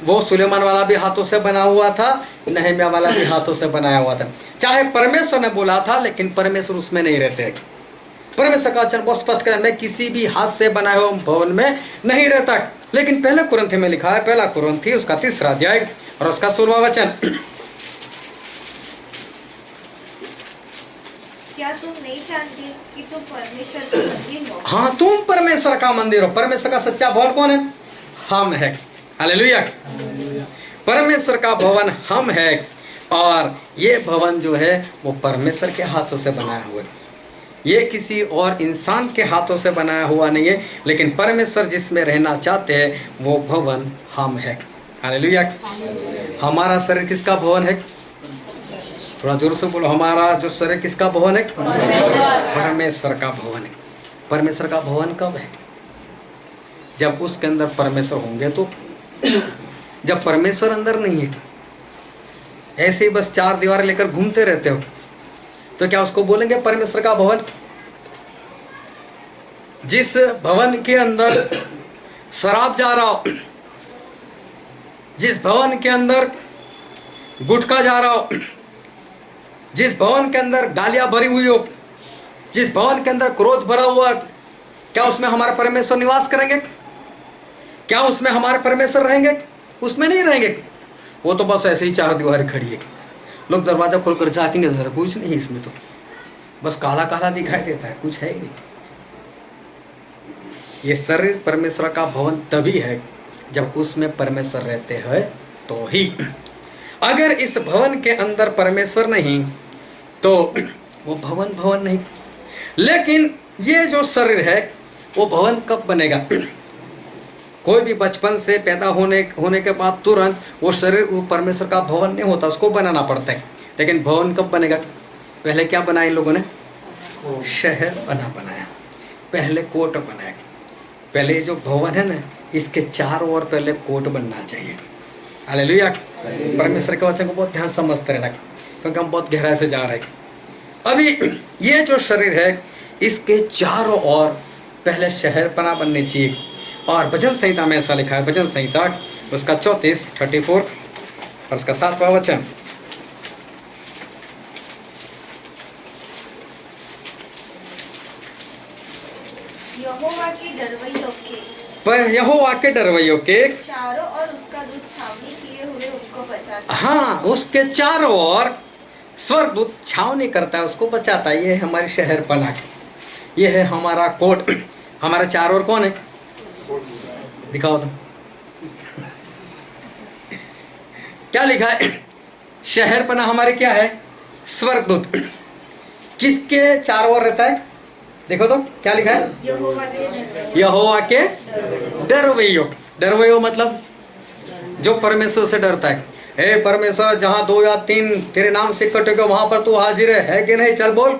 वो सुलेमान वाला भी हाथों से बना हुआ था, नहम्याह वाला भी हाथों से बनाया हुआ था। चाहे परमेश्वर ने बोला था, लेकिन परमेश्वर उसमें नहीं रहते। परमेश्वर का वचन बहुत स्पष्ट है, मैं किसी भी हाथ से बनाए हुए भवन में नहीं रहता। लेकिन पहले कुरिन्थी में लिखा है, पहला कुरिन्थी उसका 3 अध्याय और उसका 16वां वचन। क्या तुम नहीं जानते कि तुम परमेश्वर का मंदिर हो? हाँ, तुम परमेश्वर का मंदिर हो। परमेश्वर का सच्चा भवन कौन है? हम है। हालेलुया। परमेश्वर का भवन हम है, और ये भवन जो है वो परमेश्वर के हाथों से बनाया हुआ है। ये किसी और इंसान के हाथों से बनाया हुआ नहीं है, लेकिन परमेश्वर जिसमें रहना चाहते हैं वो भवन हम है। हालेलुया। हमारा शरीर किसका भवन है? थोड़ा जोर से बोलो, हमारा जो शरीर किसका भवन है? परमेश्वर का भवन है। परमेश्वर का भवन कब है? जब उसके अंदर परमेश्वर होंगे। तो जब परमेश्वर अंदर नहीं है, ऐसे ही बस 4 दीवारें लेकर घूमते रहते हो, तो क्या उसको बोलेंगे परमेश्वर का भवन? जिस भवन के अंदर शराब जा रहा हो, जिस भवन के अंदर गुटखा जा रहा हो, जिस भवन के अंदर गालियां भरी हुई हो, जिस भवन के अंदर क्रोध भरा हुआ, क्या उसमें हमारे परमेश्वर निवास करेंगे? क्या उसमें हमारे परमेश्वर रहेंगे? उसमें नहीं रहेंगे। वो तो बस ऐसे ही 4 दीवारें खड़ी है। लोग दरवाजा खोलकर झांकेंगे, जरा कुछ नहीं इसमें, तो बस काला काला दिखाई देता है, कुछ है ही नहीं। ये शरीर परमेश्वर का भवन तभी है जब उसमें परमेश्वर रहते हैं तो ही। अगर इस भवन के अंदर परमेश्वर नहीं तो वो भवन भवन नहीं। लेकिन ये जो शरीर है वो भवन कब बनेगा? कोई भी बचपन से पैदा होने के बाद तुरंत वो शरीर वो परमेश्वर का भवन नहीं होता, उसको बनाना पड़ता है। लेकिन भवन कब बनेगा? पहले क्या बनाया इन लोगों ने? शहर बनाया, पहले कोट बनाया। पहले जो भवन है ना, इसके चारों ओर पहले कोट बनना चाहिए। हालेलुया। परमेश्वर के वचन को बहुत ध्यान समझते रहना, क्योंकि हम बहुत गहराई से जा रहे हैं। अभी ये जो शरीर है इसके चारों ओर पहले शहर बनने चाहिए। और भजन संहिता में ऐसा लिखा है, भजन संहिता उसका 34 और उसका 7वां वचन। यहोवा के डरवैयों के, पर यहोवा के डरवैयों के चारों और उसका दूत छावनी किए हुए उनको बचाता। हाँ, उसके चारों ओर स्वर्गदूत छावनी करता है, उसको बचाता है। ये है हमारी शहर पना, ये है हमारा कोट। हमारे चारों ओर कौन है? दिखाओ तो क्या लिखा है? शहर पना हमारे क्या है? स्वर्गदूत। किसके चारों ओर रहता है? देखो तो क्या लिखा है? यहोवा के डरवैयों। डरवैयों मतलब जो परमेश्वर से डरता है। हे परमेश्वर, जहाँ 2 या 3 तेरे नाम से इकट्ठे हो वहां पर तू हाजिर है कि नहीं? चल बोल।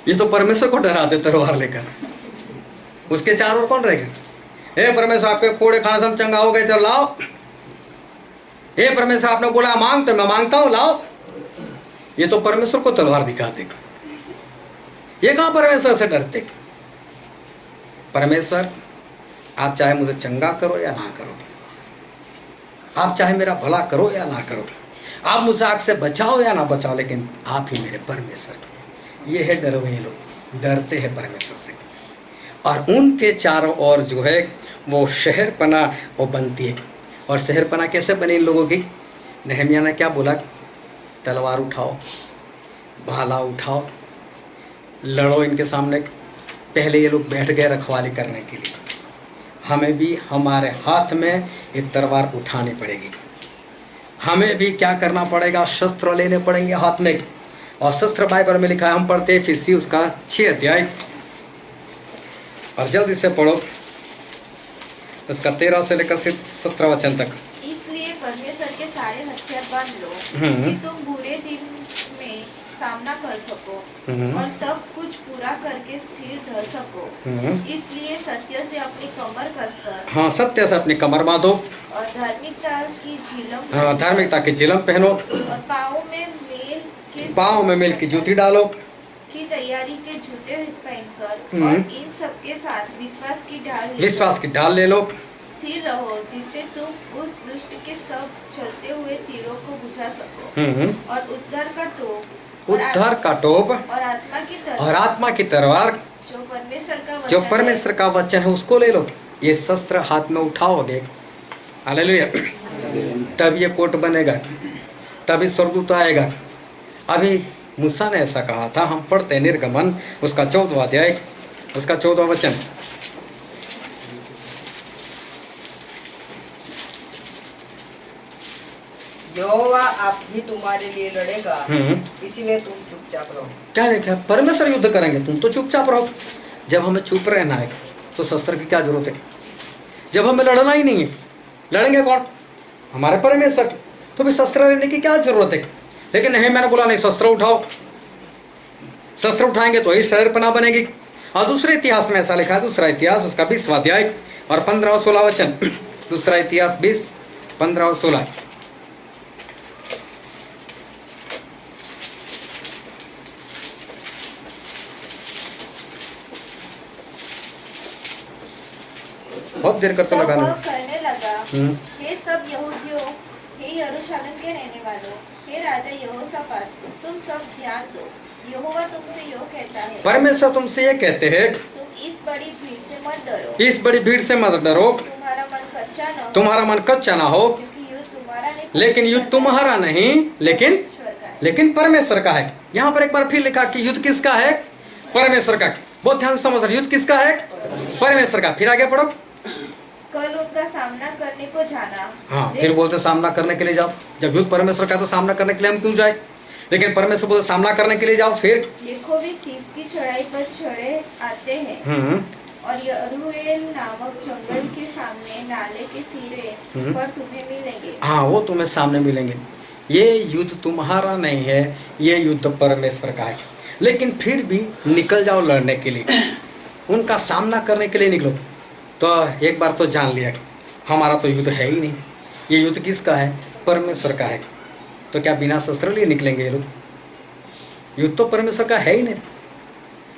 ये तो परमेश्वर को डराते तलवार लेकर। उसके चारों ओर कौन रहेगा? हे परमेश्वर, आपके कोड़े खाने से हम चंगा हो गए, चल लाओ। हे परमेश्वर, आपने बोला मांग तो मैं मांगता हूं, लाओ। ये तो परमेश्वर को तलवार दिखाते। ये कहां परमेश्वर से डरते? परमेश्वर, आप चाहे मुझे चंगा करो या ना करो, आप चाहे मेरा भला करो या ना करो, आप मुझे आग से बचाओ या ना बचाओ, लेकिन आप ही मेरे परमेश्वर। ये है डरवैये लोग, डरते हैं परमेश्वर से। और उनके चारों ओर जो है वो शहर पना वो बनती है। और शहर पना कैसे बनी इन लोगों की? नहम्याह ने क्या बोला? तलवार उठाओ, भाला उठाओ, लड़ो इनके सामने। पहले ये लोग बैठ गए रखवाली करने के लिए। हमें भी हमारे हाथ में ये तलवार उठानी पड़ेगी। हमें भी क्या करना पड़ेगा, शस्त्र लेने पड़ेंगे हाथ में। और शस्त्र बाइबल में लिखा है, हम पढ़ते हैं फिर उसका 6 अध्याय, और जल्दी से पढ़ो उसका 13 से लेकर 17 वचन तक। इसलिए परमेश्वर के सारे हथियार बांध लो कि तुम बुरे दिन में सामना कर सको और सब कुछ पूरा करके स्थिर रह सको। इसलिए सत्य से अपनी कमर कसकर, हाँ, सत्य से अपनी कमर बांधो, और धार्मिकता की झिलम, हाँ, धार्मिकता की चिलम पहनो, और पाँव में मेल की जूती डालो, की तैयारी के जूते पहनकर, और इन सब के साथ विश्वास की ढाल ले लो। स्थिर रहो, जिससे तुम उस दुष्ट के सब चलते हुए तीरों को बुझा सको। और उद्धार का टोप और आत्मा की तलवार जो परमेश्वर का वचन है उसको ले लो। ये शस्त्र हाथ में उठाओगे, हालेलुया, तब ये कोट बनेगा, तभी स्वर्गदूत आएगा। अभी मूसा ने ऐसा कहा था, हम पढ़ते हैं निर्गमन उसका 14वां अध्याय, उसका 14वां वचन। यहोवा आप ही तुम्हारे लिए लड़ेगा, इसीलिए तुम चुपचाप रहो। क्या लिखा है? परमेश्वर युद्ध करेंगे, तुम तो चुपचाप रहो। जब हमें चुप रहना है तो शस्त्र की क्या जरूरत है? जब हमें लड़ना ही नहीं है, लड़ेंगे कौन? हमारे परमेश्वर। तो फिर शस्त्र लेने की क्या जरूरत है? लेकिन नहीं, मैंने बोला नहीं, शस्त्र उठाओ। शस्त्र उठाएंगे तो ही शहरपना बनेगी। और दूसरे इतिहास में ऐसा लिखा है, दूसरा इतिहास उसका 20वां अध्याय और 15 और 16 वचन। दूसरा इतिहास 20, 15 और 16। बहुत देर करते लगाने में। कहने लगा, हे सब यहूदियों, हे यरूशलेम के रहने वालों, हे राजा यहोशापात, तुम सब ध्यान दो। यहोवा तुमसे यो कहता है, परमेश्वर तुमसे ये कहते हैं, तुम इस बड़ी भीड़ से मत डरो। इस बड़ी भीड़ से मत डरो, तुम्हारा मन कच्चा ना हो, लेकिन युद्ध तुम्हारा नहीं, लेकिन परमेश्वर का है। यहाँ पर एक बार फिर लिखा कि युद्ध किसका है? परमेश्वर का। बहुत ध्यान से समझ रहे, युद्ध किसका है? परमेश्वर का। फिर आगे पढ़ो। कल उनका सामना करने को जाना। हाँ, फिर बोलते सामना करने के लिए जाओ। जब युद्ध परमेश्वर का तो सामना करने के लिए हम क्यों जाए? लेकिन परमेश्वर बोलते सामना करने के लिए जाओ। फिर देखो भी शीश की चढ़ाई पर चढ़े आते हैं और यरूएल नामक जंगल के सामने नाले के सिरे पर तुम्हें मिलेंगे। हाँ, वो तुम्हें सामने मिलेंगे। ये युद्ध तुम्हारा नहीं है, ये युद्ध परमेश्वर का है। लेकिन फिर भी निकल जाओ लड़ने के लिए, उनका सामना करने के लिए निकलो। तो एक बार तो जान लिया हमारा तो युद्ध है ही नहीं। ये युद्ध किसका है? परमेश्वर का है। तो क्या बिना शस्त्र लिए निकलेंगे ये लोग? युद्ध तो परमेश्वर का है ही नहीं,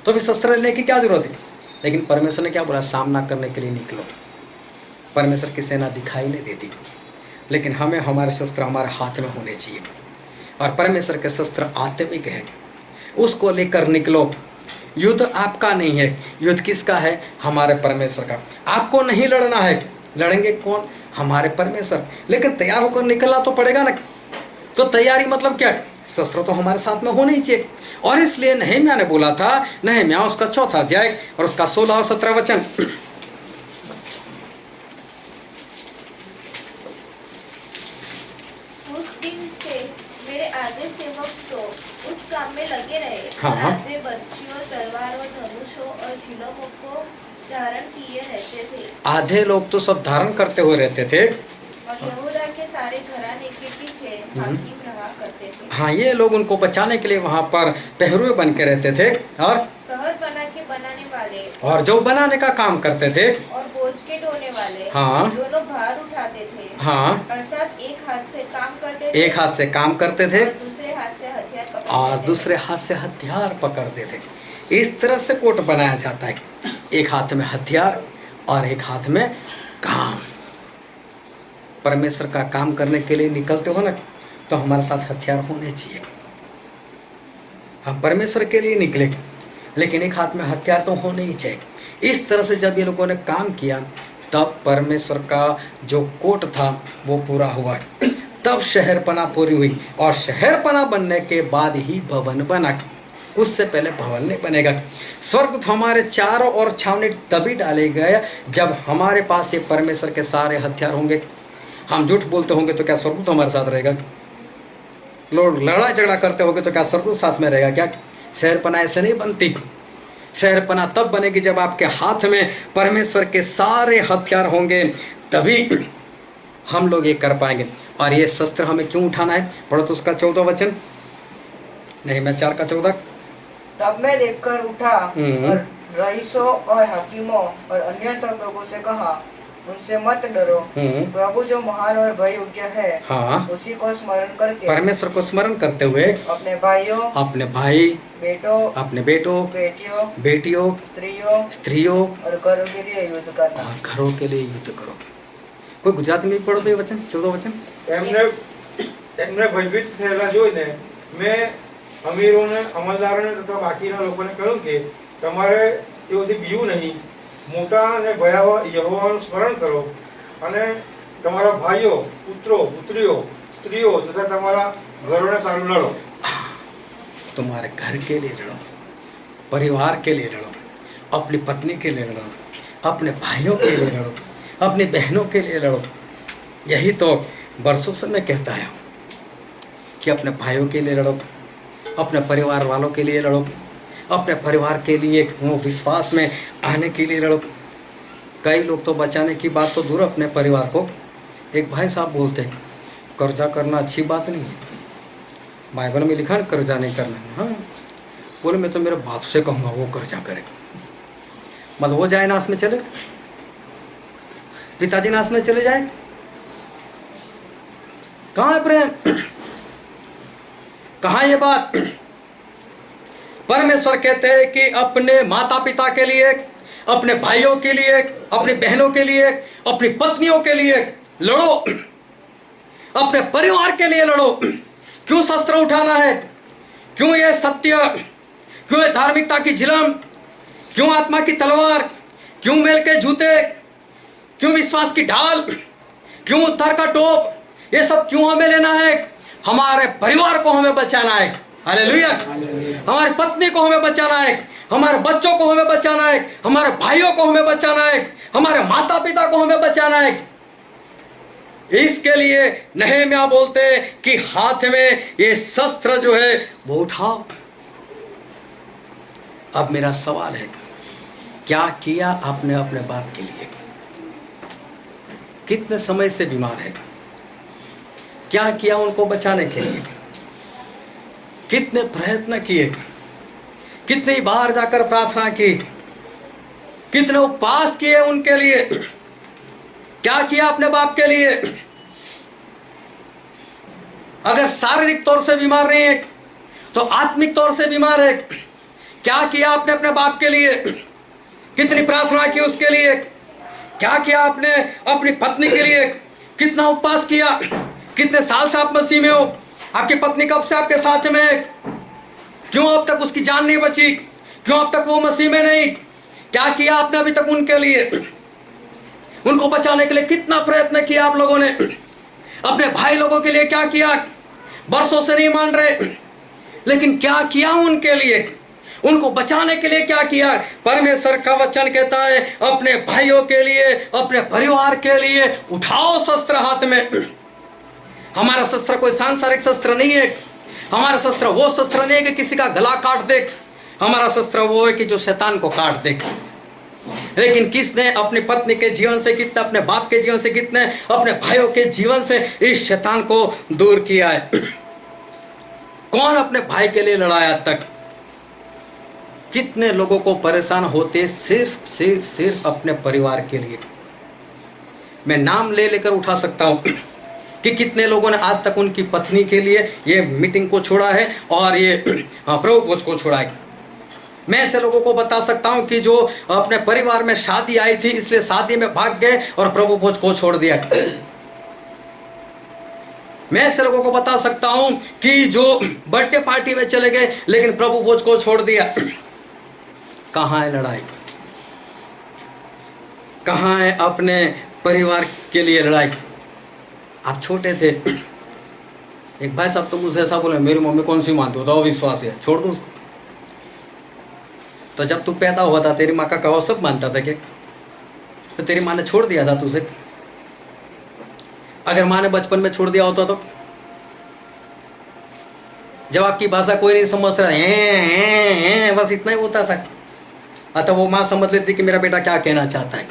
तो फिर शस्त्र लेने की क्या जरूरत है? लेकिन परमेश्वर ने क्या बोला? सामना करने के लिए निकलो। परमेश्वर की सेना दिखाई नहीं देती, लेकिन हमें हमारे शस्त्र हमारे हाथ में होने चाहिए। और परमेश्वर के शस्त्र आत्मिक है, उसको लेकर निकलो। युद्ध आपका नहीं है, युद्ध किसका है? हमारे परमेश्वर का। आपको नहीं लड़ना है, लड़ेंगे कौन? हमारे परमेश्वर। लेकिन तैयार होकर निकलना तो पड़ेगा ना। तो तैयारी मतलब क्या? शस्त्र तो हमारे साथ में होने ही चाहिए। और इसलिए नहम्याह ने बोला था, नहम्याह उसका 4वां अध्याय और उसका 16 और 17 वचन। उस दिन से मेरे आधे सेवक तो उस काम में लगे रहे। हाँ। आधे बर्छियों, तलवारों, धनुषों और झिलमों को धारण किए रहते थे। आधे लोग तो सब धारण करते हुए रहते थे, और यहूदा के सारे घराने के पीछे हाकिम रहा करते थे। हाँ, ये लोग उनको बचाने के लिए वहाँ पर पहरुए बन के रहते थे, और शहर बनाने वाले, और जो बनाने का काम करते थे, और बोझ के ढोने वाले, हाँ, दोनों भार उठाते थे। हाँ, अर्थात एक हाथ से काम करते थे, एक हाथ से काम करते थे और दूसरे हाथ से हथियार पकड़ते थे। इस तरह से कोट बनाया जाता है, एक हाथ में हथियार और एक हाथ में काम। परमेश्वर का काम करने के लिए निकलते हो ना, तो हमारे साथ हथियार होने चाहिए। हम परमेश्वर के लिए निकले, लेकिन एक हाथ में हथियार तो होने ही चाहिए। इस तरह से जब ये लोगों ने काम किया, तब परमेश्वर का जो कोट था वो पूरा हुआ। तब शहरपना पूरी हुई, और शहरपना बनने के बाद ही भवन बना। उससे पहले भवन नहीं बनेगा। स्वर्ग हमारे चारों ओर छावनी तभी डाले गए जब हमारे पास ये परमेश्वर के सारे हथियार होंगे। हम झूठ बोलते होंगे तो क्या स्वर्ग तो हमारे साथ रहेगा? लोग लड़ाई झगड़ा करते होंगे तो क्या स्वर्ग साथ में रहेगा? क्या शहरपना ऐसे नहीं बनती। शहरपना तब बनेगी जब आपके हाथ में परमेश्वर के सारे हथियार होंगे, तभी हम लोग ये कर पाएंगे। और ये शस्त्र हमें क्यों उठाना है? पढ़ो तो उसका 14 वचन, नehemiah 4 का 14। तब मैं देखकर उठा और रईसों और हाकिमों और अन्य सब लोगों से कहा, उनसे मत डरो, प्रभु जो महान और भय योग्य है, हाँ, उसी को स्मरण करके, परमेश्वर को स्मरण करते हुए अपने भाइयों, अपने भाई, बेटों, अपने बेटों, बेटियों, बेटियों, स्त्रियों और घरों के लिए युद्ध करना। और घरों के लिए युद्ध करो। कोई गुजराती में भी पढ़ो तो ये वचन, 14 वचन। એમને ભયભીત થયેલા જોઈને મેં અમીરોને, અમલદારોને તથા બાકીના લોકોને કહ્યું કે તમારે તેઓથી બીવું નહીં, મોટા અને ભયાવહ યહોવાનું સ્મરણ કરો અને તમારા ભાઈઓ, પુત્રો, પુત્રીઓ, સ્ત્રીઓ તથા તમારા ઘરોને સારું લડો। तुम्हारे घर के लिए लड़ो, परिवार के लिए लड़ो, अपनी पत्नी के लिए लड़ो, अपने भाइयों के लिए लड़ो, अपनी बहनों के लिए लड़ो। यही तो बरसों से मैं कहता हूँ कि अपने भाइयों के लिए लड़ो, अपने परिवार वालों के लिए लड़ो, अपने परिवार के लिए वो विश्वास में आने के लिए लड़ो। कई लोग तो बचाने की बात तो दूर, अपने परिवार को, एक भाई साहब बोलते हैं कर्जा करना अच्छी बात नहीं है, बाइबल में लिखा है कर्जा नहीं करना। हाँ, बोले मैं तो मेरे बाप से कहूँगा वो कर्जा करे, मतलब वो जाए नाश में चले, पिताजी नाश में चले जाए। कहाँ है प्रेम? कहाँ ये बात? परमेश्वर कहते हैं कि अपने माता पिता के लिए, अपने भाइयों के लिए, अपनी बहनों के लिए, अपनी पत्नियों के लिए लड़ो, अपने परिवार के लिए लड़ो। क्यों शस्त्र उठाना है? क्यों ये सत्य? क्यों ये धार्मिकता की झिलम? क्यों आत्मा की तलवार? क्यों मेल के जूते? क्यों विश्वास की ढाल? क्यों उद्धार का टोप? ये सब क्यों हमें लेना है? हमारे परिवार को हमें बचाना है। हालेलुया। हमारी पत्नी को हमें बचाना है, हमारे बच्चों को हमें बचाना है, हमारे भाइयों को हमें बचाना है, हमारे माता पिता को हमें बचाना है। इसके लिए नहम्याह बोलते हैं कि हाथ में ये शस्त्र जो है वो उठाओ। अब मेरा सवाल है, क्या किया आपने अपने बाप के लिए? कितने समय से बीमार है? क्या किया उनको बचाने के लिए? कितने प्रयत्न किए? कितनी बार जाकर प्रार्थना की? कितने उपवास किए उनके लिए? क्या किया अपने बाप के लिए? अगर शारीरिक तौर से बीमार नहीं है तो आत्मिक तौर से बीमार है। क्या किया आपने अपने बाप के लिए? कितनी प्रार्थना की उसके लिए? क्या किया आपने अपनी पत्नी के लिए? कितना उपवास किया? कितने साल से आप मसीह में हो? आपकी पत्नी कब से आपके साथ में है? क्यों अब तक उसकी जान नहीं बची? क्यों अब तक वो मसीह में नहीं? क्या किया आपने अभी तक उनके लिए? उनको बचाने के लिए कितना प्रयत्न किया आप लोगों ने? अपने भाई लोगों के लिए क्या किया? बरसों से नहीं मान रहे, लेकिन क्या किया उनके लिए? उनको बचाने के लिए क्या किया? परमेश्वर का वचन कहता है अपने भाइयों के लिए, अपने परिवार के लिए उठाओ शस्त्र हाथ में। हमारा शस्त्र कोई सांसारिक शस्त्र नहीं है। हमारा शस्त्र वो शस्त्र नहीं है कि किसी का गला काट दे। हमारा शस्त्र वो है कि जो शैतान को काट दे। लेकिन किसने अपनी पत्नी के जीवन से, कितने अपने बाप के जीवन से, कितने अपने भाइयों के जीवन से इस शैतान को दूर किया है? कौन अपने भाई के लिए लड़ाया तक? कितने लोगों को परेशान होते सिर्फ अपने परिवार के लिए। मैं नाम ले लेकर उठा सकता हूं कि कितने लोगों ने आज तक उनकी पत्नी के लिए ये मीटिंग को छोड़ा है और ये प्रभु भोज को छोड़ा है। मैं ऐसे लोगों को बता सकता हूं कि जो अपने परिवार में शादी आई थी इसलिए शादी में भाग गए और प्रभु भोज को छोड़ दिया। मैं ऐसे लोगों को बता सकता हूं कि जो बर्थडे पार्टी में चले गए लेकिन प्रभु भोज को छोड़ दिया। कहाँ है लड़ाई? कहाँ है अपने परिवार के लिए लड़ाई? आप छोटे थे, एक भाई साहब तो मुझसे ऐसा बोले मेरी मम्मी कौन सी मानती हो तो अविश्वास है, छोड़ दो उसको। तो जब तू पैदा हुआ था तेरी माँ का कहो सब मानता था क्या? तो तेरी माँ ने छोड़ दिया था तुझे? अगर माँ ने बचपन में छोड़ दिया होता तो? जब आपकी भाषा कोई नहीं समझ रहा है बस इतना ही होता था। अतः वो माँ समझ लेती कि मेरा बेटा क्या कहना चाहता है।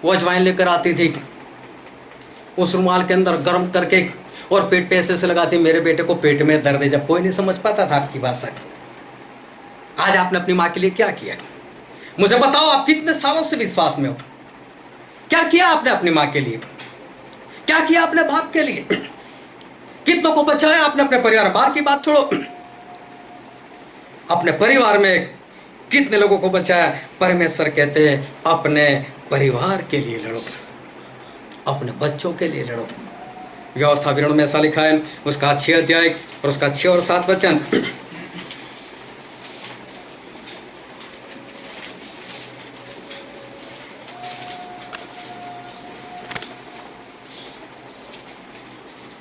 वो अजवाइन लेकर आती थी, उस रुमाल के अंदर गर्म करके और पेट पे ऐसे लगाती, मेरे बेटे को पेट में दर्द है। जब कोई नहीं समझ पाता था आपकी भाषा। आज आपने अपनी माँ के लिए क्या किया? मुझे बताओ, आप कितने सालों से विश्वास में हो? क्या किया आपने अपनी माँ के लिए? क्या किया अपने बाप के लिए? कितनों को बचाया आपने अपने परिवार? बाहर की बात छोड़ो, अपने परिवार में कितने लोगों को बचाया? परमेश्वर कहते हैं अपने परिवार के लिए लड़ो, अपने बच्चों के लिए लड़ो। व्यवस्था विवरण में ऐसा लिखा है, उसका 6 अध्याय और उसका 6 और 7 वचन।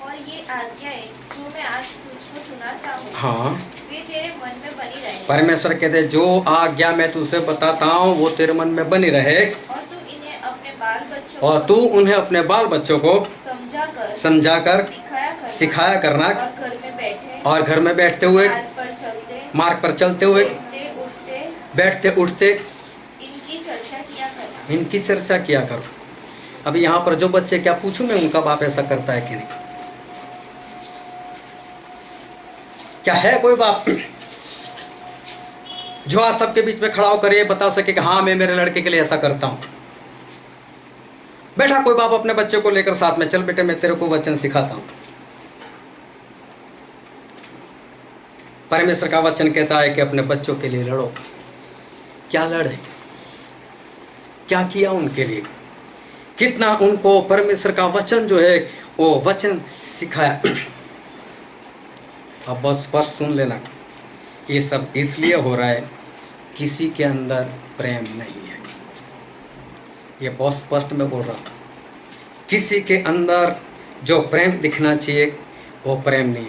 और ये आज्ञाएं जो मैं आज तुझको सुनाता हूँ, हाँ, वे तेरे मन में बनी रहे। परमेश्वर कहते हैं जो आज्ञा मैं तुझसे बताता हूँ वो तेरे मन में बनी रहे, और तू उन्हें अपने बाल बच्चों को समझाकर सिखाया करना, और घर में बैठते हुए, मार्ग पर चलते हुए, बैठते उठते इनकी चर्चा किया करो। अभी यहाँ पर जो बच्चे, क्या पूछूं मैं उनका बाप ऐसा करता है कि नहीं? क्या है कोई बाप जो आज सबके बीच में खड़ा होकर ये बता सके कि हाँ मैं मेरे लड़के के लिए ऐसा करता हूं? बैठा कोई बाप अपने बच्चे को लेकर साथ में, चल बेटे मैं तेरे को वचन सिखाता हूं। परमेश्वर का वचन कहता है कि अपने बच्चों के लिए लड़ो। क्या लड़े? क्या किया उनके लिए? कितना उनको परमेश्वर का वचन जो है वो वचन सिखाया। अब बस बस सुन लेना, ये सब इसलिए हो रहा है किसी के अंदर प्रेम नहीं है। ये बहुत स्पष्ट मैं बोल रहा हूँ, किसी के अंदर जो प्रेम दिखना चाहिए वो प्रेम नहीं।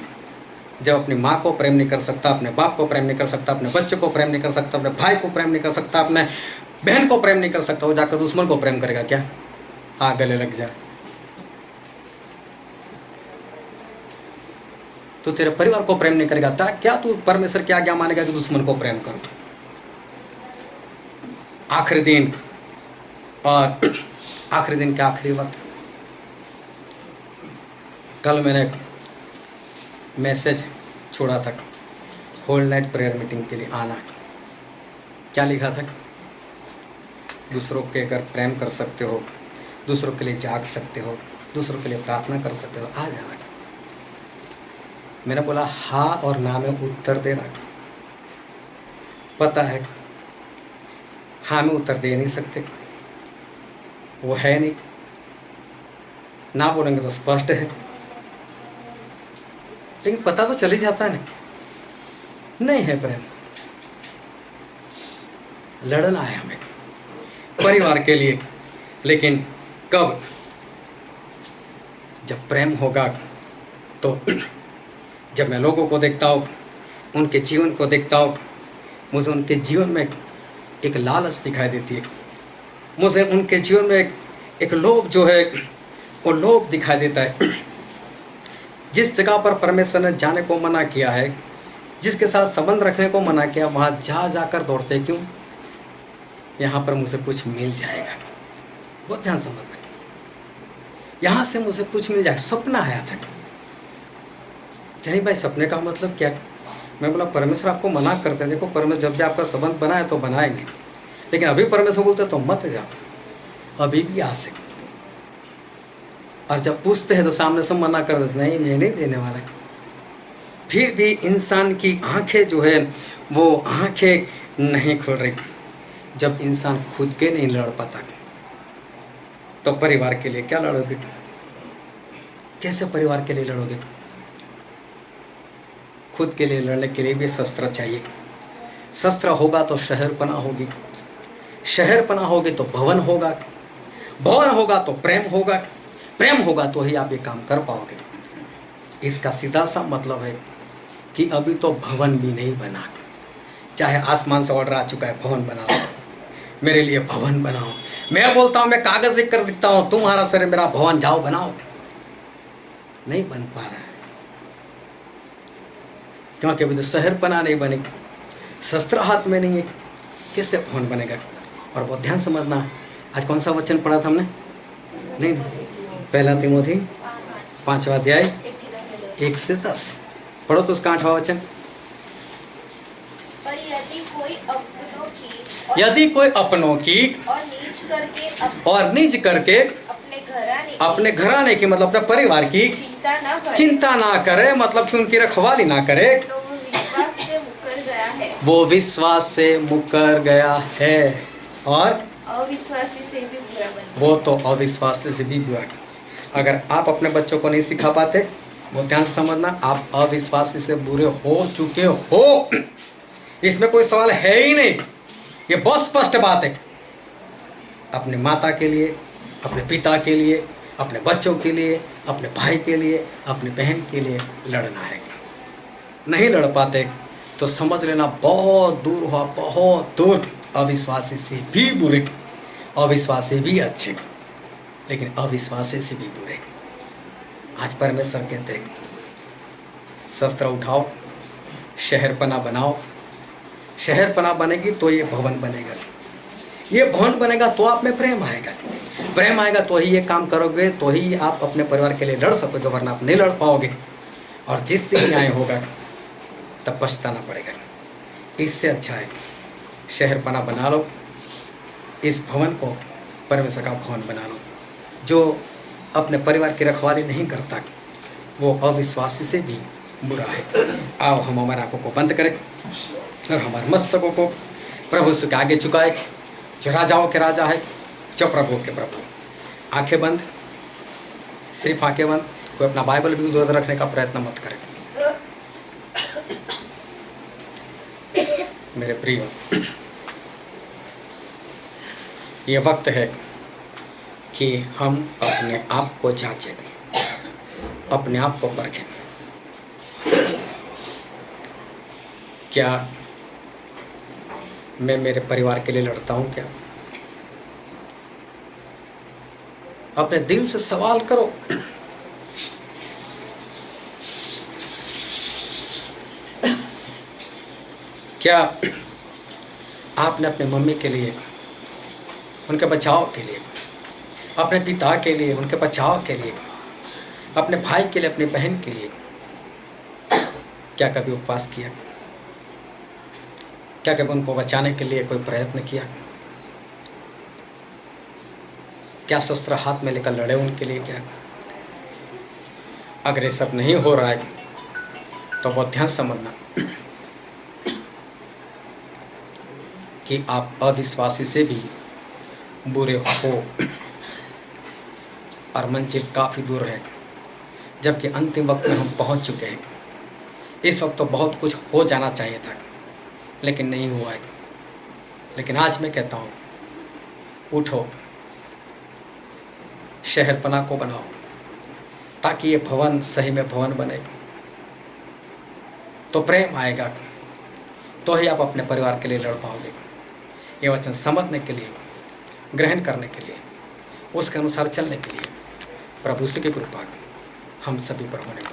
जब अपनी माँ को प्रेम नहीं कर सकता, अपने बाप को प्रेम नहीं कर सकता, अपने बच्चों को प्रेम नहीं कर सकता, अपने भाई को प्रेम नहीं कर सकता, अपने बहन को प्रेम नहीं कर सकता, वो जाकर दुश्मन को प्रेम करेगा क्या? हाँ, गले लग जा। तो तेरे परिवार को प्रेम नहीं करेगा तो क्या तू परमेश्वर की आज्ञा मानेगा कि दुश्मन को प्रेम करो? आखिरी दिन, और आखिरी दिन के आखिरी वक्त, कल मैंने एक मैसेज छोड़ा था, होल नाइट प्रेयर मीटिंग के लिए आना। क्या लिखा था? दूसरों के अगर प्रेम कर सकते हो, दूसरों के लिए जाग सकते हो, दूसरों के लिए प्रार्थना कर सकते हो, आ जाना। मैंने बोला हाँ और ना में उत्तर देना। पता है हाँ में उत्तर दे नहीं सकते, वो है नहीं। ना बोलेंगे तो स्पष्ट है, लेकिन पता तो चल ही जाता है नहीं है प्रेम। लड़ना है हमें परिवार के लिए, लेकिन कब? जब प्रेम होगा। तो जब मैं लोगों को देखता हूँ, उनके जीवन को देखता हूँ, मुझे उनके जीवन में एक लालच दिखाई देती है। मुझे उनके जीवन में एक लोभ जो है वो लोभ दिखाई देता है। जिस जगह पर परमेश्वर ने जाने को मना किया है, जिसके साथ संबंध रखने को मना किया, वहाँ जाकर दौड़ते क्यों? यहाँ पर मुझे कुछ मिल जाएगा। बहुत ध्यान समझना, यहाँ से मुझे कुछ मिल जाएगा। सपना आया था। चलिए भाई, सपने का मतलब क्या? मैं बोला परमेश्वर आपको मना करते हैं। देखो परमेश्वर जब भी आपका संबंध बना है तो बनाएंगे, लेकिन अभी परमेश्वर बोलते तो मत जाओ, अभी भी आ सकते। और जब पूछते हैं तो सामने से मना कर देते, नहीं मैं नहीं देने वाला। फिर भी इंसान की आंखें जो है वो आंखें नहीं खुल रही। जब इंसान खुद के नहीं लड़ पाता तो परिवार के लिए क्या लड़ोगे? कैसे परिवार के लिए लड़ोगे? खुद के लिए लड़ने के लिए भी शस्त्र चाहिए। शस्त्र होगा तो शहरपना होगी, शहरपना होगी तो भवन होगा, भवन होगा तो प्रेम होगा, प्रेम होगा तो ही आप ये काम कर पाओगे। इसका सीधा सा मतलब है कि अभी तो भवन भी नहीं बना, चाहे आसमान से ऑर्डर आ चुका है भवन बनाओ, मेरे लिए भवन बनाओ। मैं बोलता हूँ, मैं कागज लिख कर दिखता हूँ, तुम्हारा शरीर मेरा भवन, जाओ बनाओ। नहीं बन पा रहा है क्योंकि अभी तो शहर बना नहीं बने, शस्त्र हाथ में नहीं है, कैसे भवन बनेगा। और बहुत ध्यान समझना, आज कौन सा वचन पढ़ा था हमने? नहीं, पहला तिमोथी 5वां अध्याय 1 से 10 पढ़ो तो उसका 8वां वचन। पर यदि कोई अपनों की और नीच करके अपने घराने की मतलब अपने परिवार की चिंता ना करे, मतलब कि उनकी रखवाली ना करे, तो वो विश्वास से मुकर गया है, वो विश्वास से मुकर गया है और अविश्वासी से भी बुरा बन वो तो अविश्वासी से भी बुरा। अगर आप अपने बच्चों को नहीं सिखा पाते, वो ध्यान से समझना, आप अविश्वासी से बुरे हो चुके हो, इसमें कोई सवाल है ही नहीं। ये बहुत स्पष्ट बात है। अपने माता के लिए, अपने पिता के लिए, अपने बच्चों के लिए, अपने भाई के लिए, अपनी बहन के लिए लड़ना है। नहीं लड़ पाते तो समझ लेना बहुत दूर हुआ, बहुत दूर। अविश्वासी से भी बुरे, अविश्वासी भी अच्छे, लेकिन अविश्वासी से भी बुरे। आज परमेश्वर कहते हैं, शस्त्र उठाओ, शहरपना बनाओ। शहरपना बनेगी तो ये भवन बनेगा, ये भवन बनेगा तो आप में प्रेम आएगा, प्रेम आएगा तो ही ये काम करोगे, तो ही आप अपने परिवार के लिए लड़ सकोगे, वरना आप नहीं लड़ पाओगे। और जिस दिन न्याय होगा तब पछताना पड़ेगा। इससे अच्छा है शहरपना बना लो, इस भवन को परमेश्वर का भवन बना लो। जो अपने परिवार की रखवाली नहीं करता वो अविश्वासी से भी बुरा है। आओ हम हमारे आंखों को बंद करें और हमारे मस्तकों को प्रभु से आगे झुकाए, जो राजाओं के राजा है, जो प्रभु के प्रभु। आंखें बंद, सिर्फ आंखें बंद। कोई अपना बाइबल भी उधर रखने का प्रयत्न मत करें। मेरे प्रियो, ये वक्त है कि हम अपने आप को जांचें, अपने आप को परखें। क्या मैं मेरे परिवार के लिए लड़ता हूँ? क्या अपने दिल से सवाल करो। क्या आपने अपने मम्मी के लिए, उनके बचाव के लिए, अपने पिता के लिए, उनके बचाव के लिए, अपने भाई के लिए, अपनी बहन के लिए क्या कभी उपवास किया? क्या कभी उनको बचाने के लिए कोई प्रयत्न किया? क्या शस्त्र हाथ में लेकर लड़े उनके लिए? क्या अगर ये सब नहीं हो रहा है तो बहुत ध्यान समझना कि आप अविश्वासी से भी बुरे हो और मंजिल काफ़ी दूर है, जबकि अंतिम वक्त में हम पहुंच चुके हैं। इस वक्त तो बहुत कुछ हो जाना चाहिए था, लेकिन नहीं हुआ है। लेकिन आज मैं कहता हूँ, उठो, शहरपना को बनाओ, ताकि ये भवन सही में भवन बने। तो प्रेम आएगा, तो ही आप अपने परिवार के लिए लड़ पाओगे। ये वचन समझने के लिए, ग्रहण करने के लिए, उसके अनुसार चलने के लिए प्रभु की कृपा हम सभी पर होने पाए।